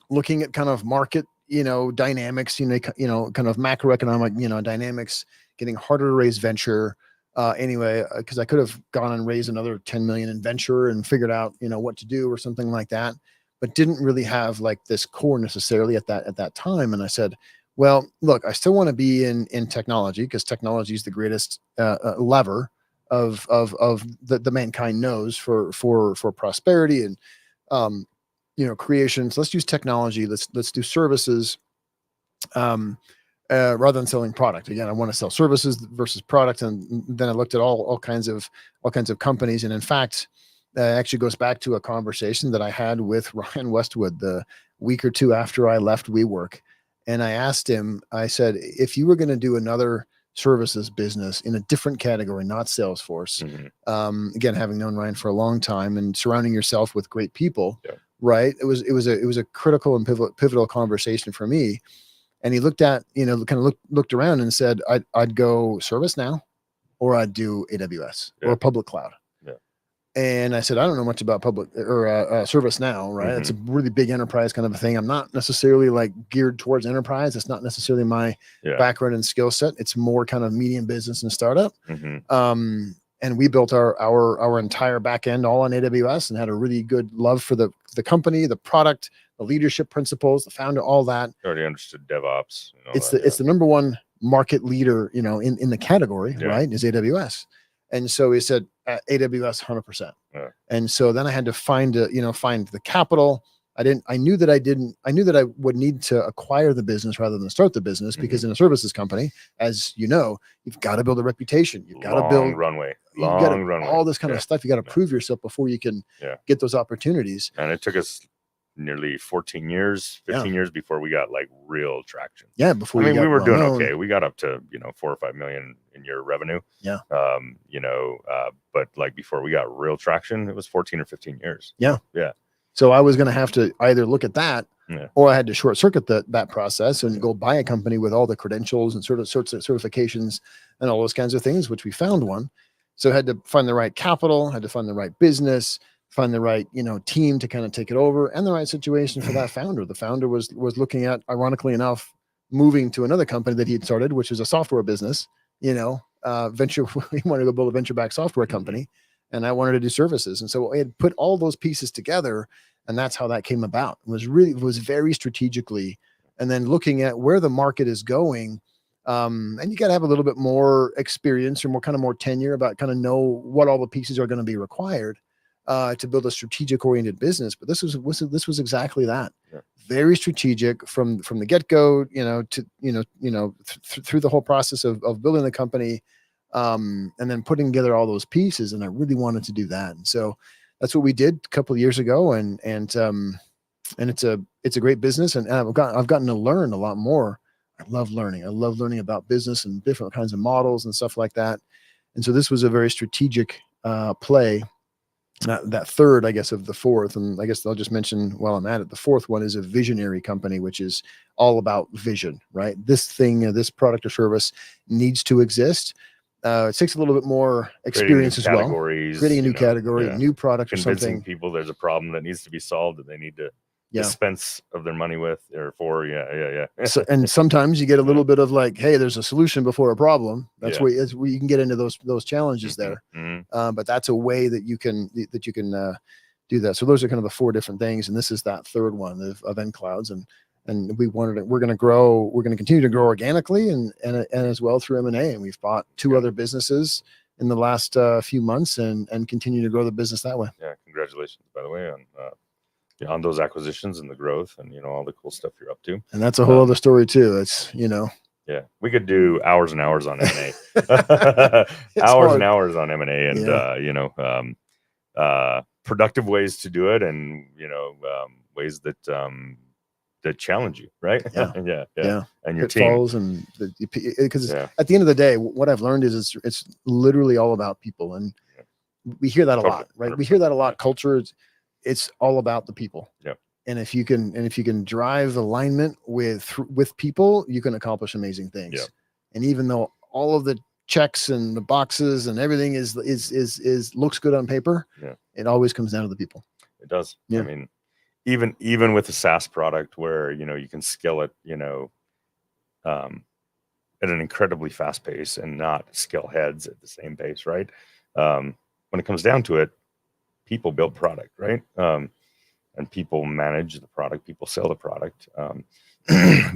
looking at kind of market, dynamics, kind of macroeconomic, dynamics, getting harder to raise venture. Anyway, because I could have gone and raised another 10 million in venture and figured out, what to do or something like that, but didn't really have like this core necessarily at that time. And I said, well, look, I still want to be in technology, because technology is the greatest lever of the mankind knows for prosperity and creation. So let's use technology. Let's do services. Rather than selling product. Again, I want to sell services versus product. And then I looked at all kinds of companies. And in fact, actually goes back to a conversation that I had with Ryan Westwood the week or two after I left WeWork. And I asked him, I said, if you were going to do another services business in a different category, not Salesforce, again, having known Ryan for a long time and surrounding yourself with great people, right? It was a critical and pivotal conversation for me. And he looked at, looked around and said, I'd go ServiceNow, or I'd do AWS or public cloud. And I said, I don't know much about public or ServiceNow, right? It's a really big enterprise kind of a thing. I'm not necessarily like geared towards enterprise. It's not necessarily my background and skill set. It's more kind of medium business and startup. And we built our entire back end all on AWS and had a really good love for the company, the product, the leadership principles, the founder, all that. Already understood DevOps. It's the number one market leader, in the category, right? Is AWS. And so he said, AWS 100%. And so then I had to find the capital. I knew that I would need to acquire the business rather than start the business, because in a services company, as you know, you've got to build a reputation. You've got to build long runway, all this kind of stuff. You got to prove yourself before you can get those opportunities. And it took us nearly 15 years before we got like real traction. Before we were doing okay. We got up to 4 or 5 million in year revenue. But like before we got real traction, it was 14 or 15 years. So I was going to have to either look at that, or I had to short circuit that process and go buy a company with all the credentials and sorts of certifications and all those kinds of things, which we found one. So I had to find the right capital, had to find the right business, find the right, team to kind of take it over, and the right situation for that founder. The founder was looking at, ironically enough, moving to another company that he had started, which was a software business, venture. He wanted to go build a venture-backed software company, and I wanted to do services. And so I had put all those pieces together, and that's how that came about. It was very strategically, and then looking at where the market is going. And you got to have a little bit more experience or more tenure about kind of know what all the pieces are going to be required to build a strategic oriented business. But this was exactly that. Very strategic from the get-go, through the whole process of building the company, and then putting together all those pieces. And I really wanted to do that. And so that's what we did a couple of years ago. And it's a great business. And I've gotten to learn a lot more. I love learning. I love learning about business and different kinds of models and stuff like that. And so this was a very strategic play. That third, I guess, of the fourth, and I guess I'll just mention while I'm at it, the fourth one is a visionary company, which is all about vision, right? This thing, this product or service needs to exist. It takes a little bit more experience as well. Creating a new category, a new product or something. Convincing people there's a problem that needs to be solved that they need to dispense of their money with or for. So, and sometimes you get a little bit of like, hey, there's a solution before a problem. That's where you can get into those challenges there. But that's a way that you can do that. So those are kind of the four different things, and this is that third one of nClouds. and we're going to grow. We're going to continue to grow organically and as well through M&A. And we've bought 2 other businesses in the last few months and continue to grow the business that way. Yeah. Congratulations, by the way, on those acquisitions and the growth and, all the cool stuff you're up to. And that's a whole other story too. It's, yeah, we could do hours and hours on M&A, and hours on M&A and, productive ways to do it. And, ways that challenge you, right? Yeah. And your pitfalls team. And because at the end of the day, what I've learned is it's literally all about people. And we hear that a lot, right? 100%. We hear that a lot. Culture it's all about the people. Yep. And if you can drive alignment with people, you can accomplish amazing things. Yep. And even though all of the checks and the boxes and everything is looks good on paper, it always comes down to the people. It does. Yeah. I mean, even with a SaaS product where, you can scale it, at an incredibly fast pace and not scale heads at the same pace, right? When it comes down to it, people build product, right? And people manage the product, people sell the product.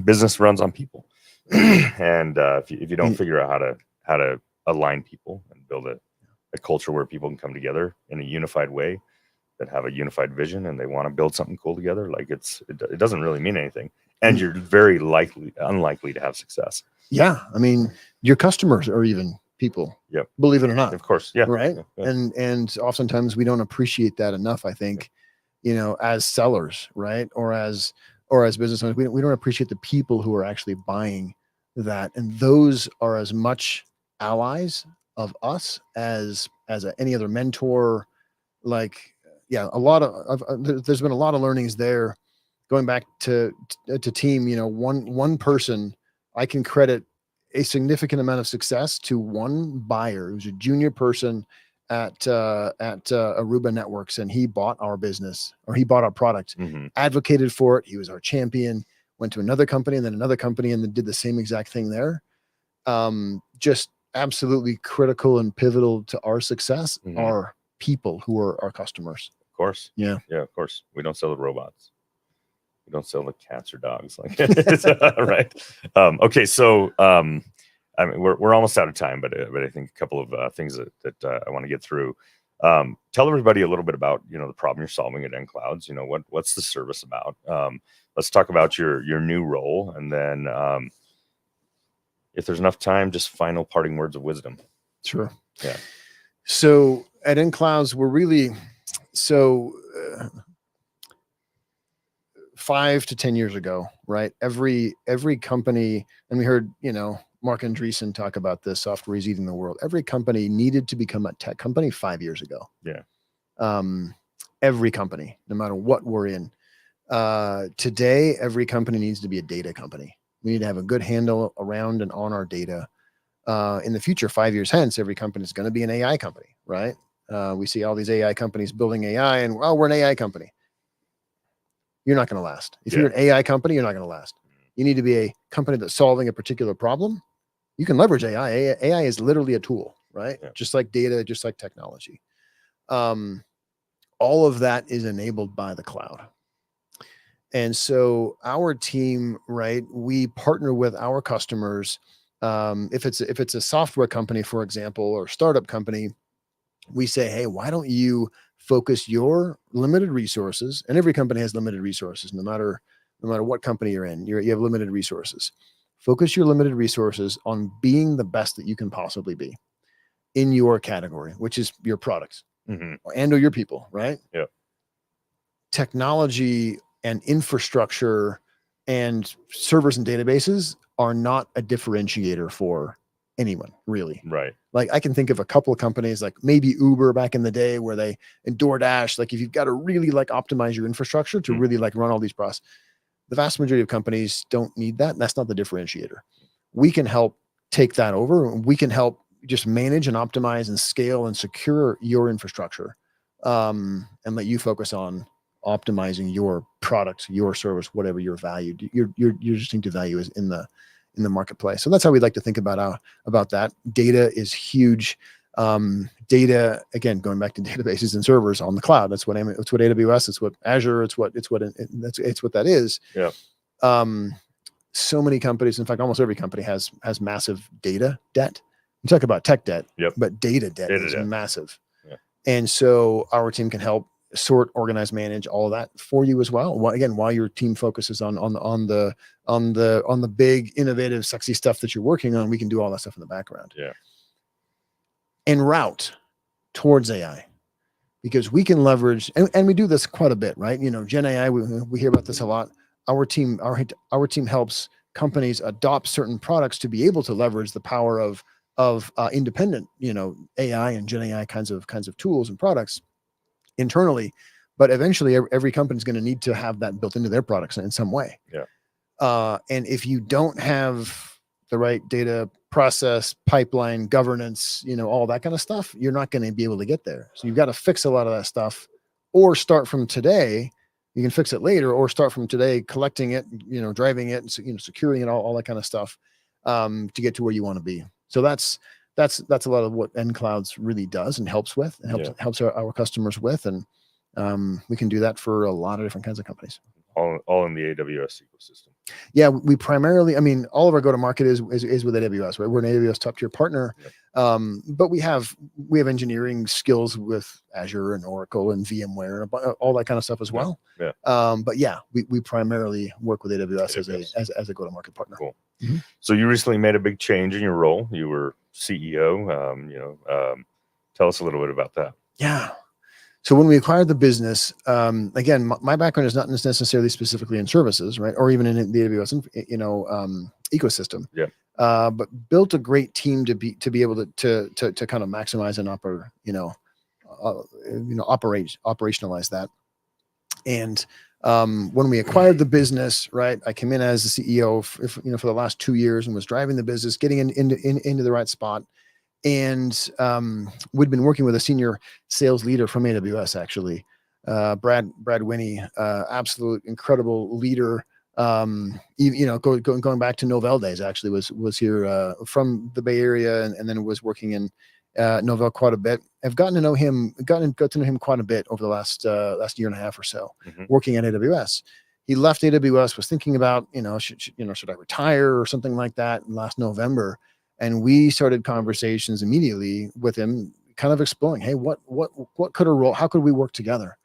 Business runs on people. And if you don't figure out how to align people and build a culture where people can come together in a unified way, that have a unified vision and they want to build something cool together, like it doesn't really mean anything. And you're very unlikely to have success. Yeah. I mean, your customers are even people. Yep. Believe it or not. Of course. Yeah. Right. Yeah. And oftentimes we don't appreciate that enough, I think, as sellers, right. Or as business owners, we don't appreciate the people who are actually buying that. And those are as much allies of us as any other mentor. Like, yeah, there's been a lot of learnings there going back to team, one person, I can credit a significant amount of success to one buyer who's a junior person at Aruba Networks. And he bought our business, or he bought our product, advocated for it. He was our champion, went to another company and then another company and then did the same exact thing there. Just absolutely critical and pivotal to our success are people who are our customers. Of course. Yeah. Yeah, of course. We don't sell the robots. We don't sell the cats or dogs. Right. Okay. So, I mean, we're almost out of time, but I think a couple of things that I want to get through. Tell everybody a little bit about, the problem you're solving at nClouds. What's the service about? Let's talk about your new role. And then, if there's enough time, just final parting words of wisdom. Sure. Yeah. So at nClouds, we're really 5 to 10 years ago, right? Every company, and we heard, Mark Andreessen talk about this, software is eating the world. Every company needed to become a tech company 5 years ago. Yeah. Every company, no matter what we're in. Today, every company needs to be a data company. We need to have a good handle around and on our data. In the future, 5 years hence, every company is going to be an AI company, right? We see all these AI companies building AI and, we're an AI company. You're not going to last. If you're an AI company, you're not going to last. You need to be a company that's solving a particular problem. You can leverage AI. AI is literally a tool, right? Yeah. Just like data, just like technology. All of that is enabled by the cloud. And so our team, right, we partner with our customers. If it's a software company, for example, or startup company, we say, hey, why don't you focus your limited resources? And every company has limited resources, no matter what company you're in, you have limited resources. Focus your limited resources on being the best that you can possibly be in your category, which is your products and or your people, right? Yeah. Technology and infrastructure and servers and databases are not a differentiator for anyone, really. Right. Like I can think of a couple of companies, like maybe Uber back in the day, where and DoorDash, like if you've got to really like optimize your infrastructure to really like run all these processes, the vast majority of companies don't need that. And that's not the differentiator. We can help take that over. We can help just manage and optimize and scale and secure your infrastructure, and let you focus on optimizing your product, your service, whatever your value, your distinctive value is in the marketplace. So that's how we'd like to think about that. Data is huge. Data, again, going back to databases and servers on the cloud. That's what AWS, it's what Azure, it's what that is. Yeah. So many companies, in fact, almost every company has massive data debt. We talk about tech debt, but data debt is massive. Yeah. And so our team can help sort, organize, manage all of that for you as well. Again, while your team focuses on the big, innovative, sexy stuff that you're working on, we can do all that stuff in the background. Yeah. And route towards AI, because we can leverage, and we do this quite a bit, right? Gen AI, we hear about this a lot. Our team helps companies adopt certain products to be able to leverage the power of independent, AI and Gen AI kinds of tools and products internally. But eventually, every company is going to need to have that built into their products in some way. Yeah. And if you don't have the right data process, pipeline, governance, all that kind of stuff, you're not going to be able to get there. So you've got to fix a lot of that stuff, or start from today. You can fix it later, or start from today, collecting it, driving it, and securing it, all that kind of stuff, to get to where you want to be. So that's a lot of what nClouds really does and helps with, and helps our customers with, and we can do that for a lot of different kinds of companies. All in the AWS ecosystem. Yeah, we primarily, all of our go-to-market is with AWS, right? We're an AWS top-tier partner, but we have engineering skills with Azure and Oracle and VMware and all that kind of stuff as well. Yeah. But yeah, we primarily work with AWS as a go-to-market partner. Cool. Mm-hmm. So you recently made a big change in your role. You were CEO. Tell us a little bit about that. Yeah. So when we acquired the business, again, my background is not necessarily specifically in services, right, or even in the AWS, ecosystem. Yeah. But built a great team to be able to kind of maximize and operationalize that. And when we acquired the business, right, I came in as the CEO for the last 2 years and was driving the business, getting into the right spot. And we'd been working with a senior sales leader from AWS, actually, Brad Winnie, absolute incredible leader. Going back to Novell days, actually was here from the Bay Area, and then was working in Novell quite a bit. I've got to know him quite a bit over the last year and a half or so, working at AWS. He left AWS, was thinking about should I retire or something like that last November. And we started conversations immediately with him, kind of exploring, hey, what could a role, how could we work together?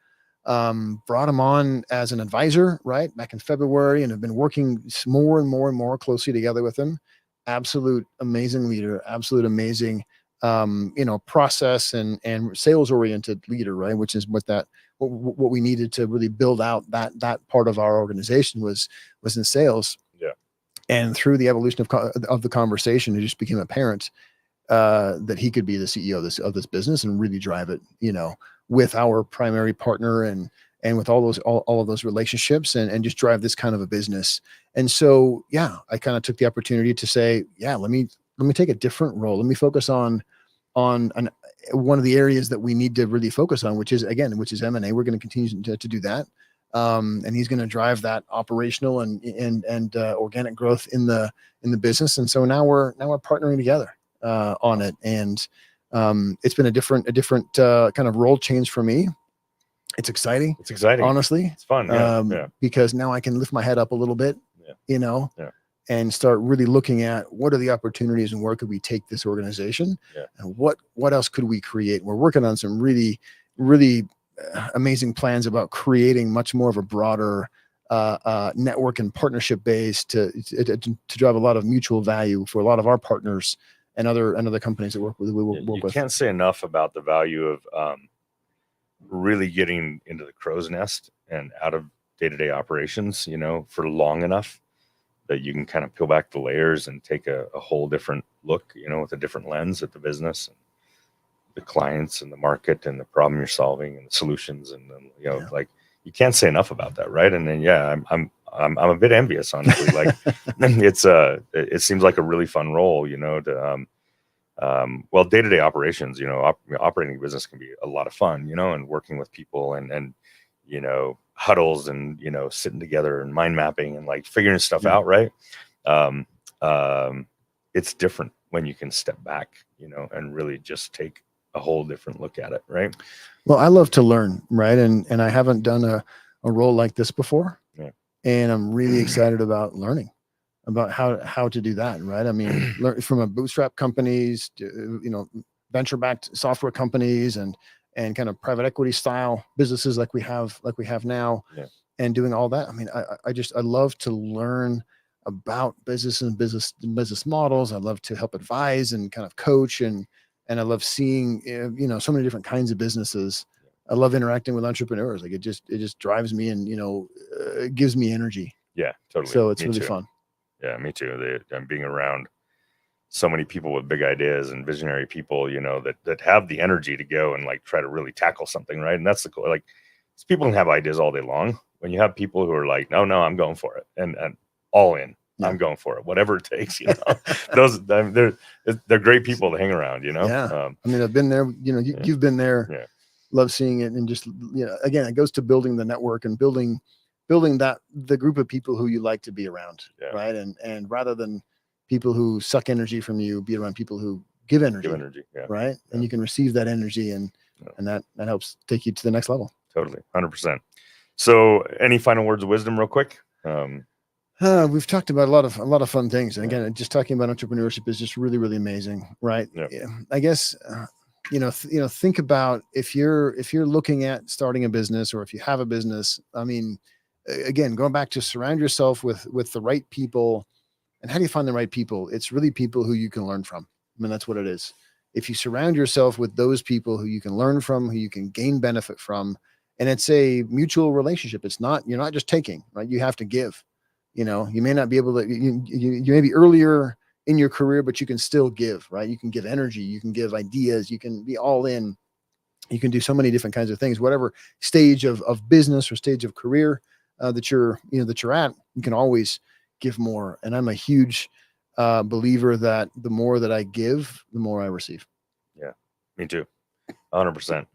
Brought him on as an advisor, right, back in February, and have been working more and more closely together with him. Absolute amazing leader, absolute amazing, process and sales oriented leader, right? Which is what we needed to really build out that part of our organization was in sales. And through the evolution of the conversation, it just became apparent that he could be the CEO of this business and really drive it, with our primary partner and with all of those relationships and just drive this kind of a business. And so, yeah, I kind of took the opportunity to say, yeah, let me take a different role. Let me focus on one of the areas that we need to really focus on, which is M&A. We're going to continue to do that. And he's going to drive that operational and organic growth in the business. And so now we're partnering together on it. And it's been a different kind of role change for me. It's exciting. Honestly, it's fun. Because now I can lift my head up a little bit, and start really looking at what are the opportunities and where could we take this organization, and what else could we create. We're working on some really, really amazing plans about creating much more of a broader network and partnership base to drive a lot of mutual value for a lot of our partners and other companies that we work with. You can't say enough about the value of really getting into the crow's nest and out of day-to-day operations, for long enough that you can kind of peel back the layers and take a whole different look, with a different lens at the business and the clients and the market and the problem you're solving and the solutions. And like, you can't say enough about that. Right. And then, I'm a bit envious, honestly. Like it seems like a really fun role, to, day-to-day operations, operating a business can be a lot of fun, and working with people and huddles and, sitting together and mind mapping and like figuring stuff out. Right. It's different when you can step back, and really just take a whole different look at it. Right. Well, I love to learn. Right. And I haven't done a role like this before. Yeah. and I'm really excited about learning about how to do that. Right. I mean, learn from a bootstrap companies to, venture backed software companies and kind of private equity style businesses like we have now, Yeah. and doing all that. I mean, I love to learn about business and business models. I love to help advise and kind of coach, and I love seeing, so many different kinds of businesses. I love interacting with entrepreneurs. Like it just drives me, and, it gives me energy. Yeah, totally. So it's Me really too. fun. Yeah, me too. I'm being around so many people with big ideas and visionary people, that have the energy to go and like try to really tackle something, right? And that's the cool. Like, people can have ideas all day long. When you have people who are like, no, I'm going for it, and all in, Yeah. I'm going for it, whatever it takes. Those they're great people to hang around. Yeah. I mean, I've been there. You've been there. Yeah. Love seeing it, and just again, it goes to building the network and building that the group of people who you like to be around, right? And rather than people who suck energy from you, be around people who give energy, yeah. Right? Yeah. And you can receive that energy, and that helps take you to the next level. Totally, 100%. So, any final words of wisdom, real quick? We've talked about a lot of fun things, and again, just talking about entrepreneurship is just really, really amazing, right? Yeah. I guess think about if you're looking at starting a business, or if you have a business. I mean, again, going back to surround yourself with the right people. And how do you find the right people? It's really people who you can learn from. I mean, that's what it is. If you surround yourself with those people who you can learn from, who you can gain benefit from, and it's a mutual relationship. You're not just taking, right? You have to give. You may not be able to, you may be earlier in your career, but you can still give, right? You can give energy, you can give ideas, you can be all in. You can do so many different kinds of things, whatever stage of business or stage of career that you're at, you can always give more. And I'm a huge believer that the more that I give, the more I receive. Yeah, me too. 100%.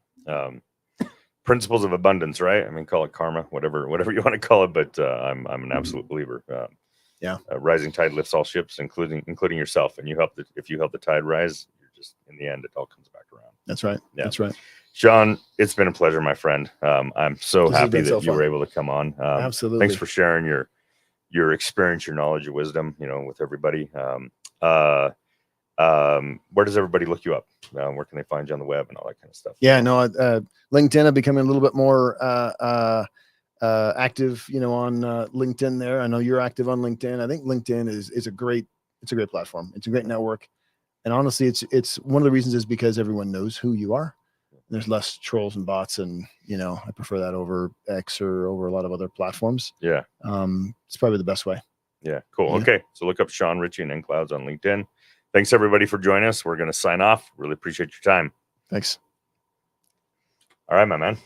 Principles of abundance, right? I mean, call it karma, whatever you want to call it, but I'm an absolute believer. Rising tide lifts all ships, including yourself. And if you help the tide rise, you're just, in the end, it all comes back around. That's right. Yeah. That's right. Shaun, it's been a pleasure, my friend. I'm so happy that you were able to come on. Absolutely. Thanks for sharing your experience, your knowledge, your wisdom, with everybody. Where does everybody look you up? Where can they find you on the web and all that kind of stuff? Yeah, no, LinkedIn, I'm becoming a little bit more active, on LinkedIn there. I know you're active on LinkedIn. I think LinkedIn is a great platform. It's a great network. And honestly, it's one of the reasons is because everyone knows who you are. There's less trolls and bots, and I prefer that over X or over a lot of other platforms. Yeah. It's probably the best way. Yeah, cool. Yeah. Okay. So look up Shaun Ritchie and nClouds on LinkedIn. Thanks everybody for joining us. We're going to sign off. Really appreciate your time. Thanks. All right, my man.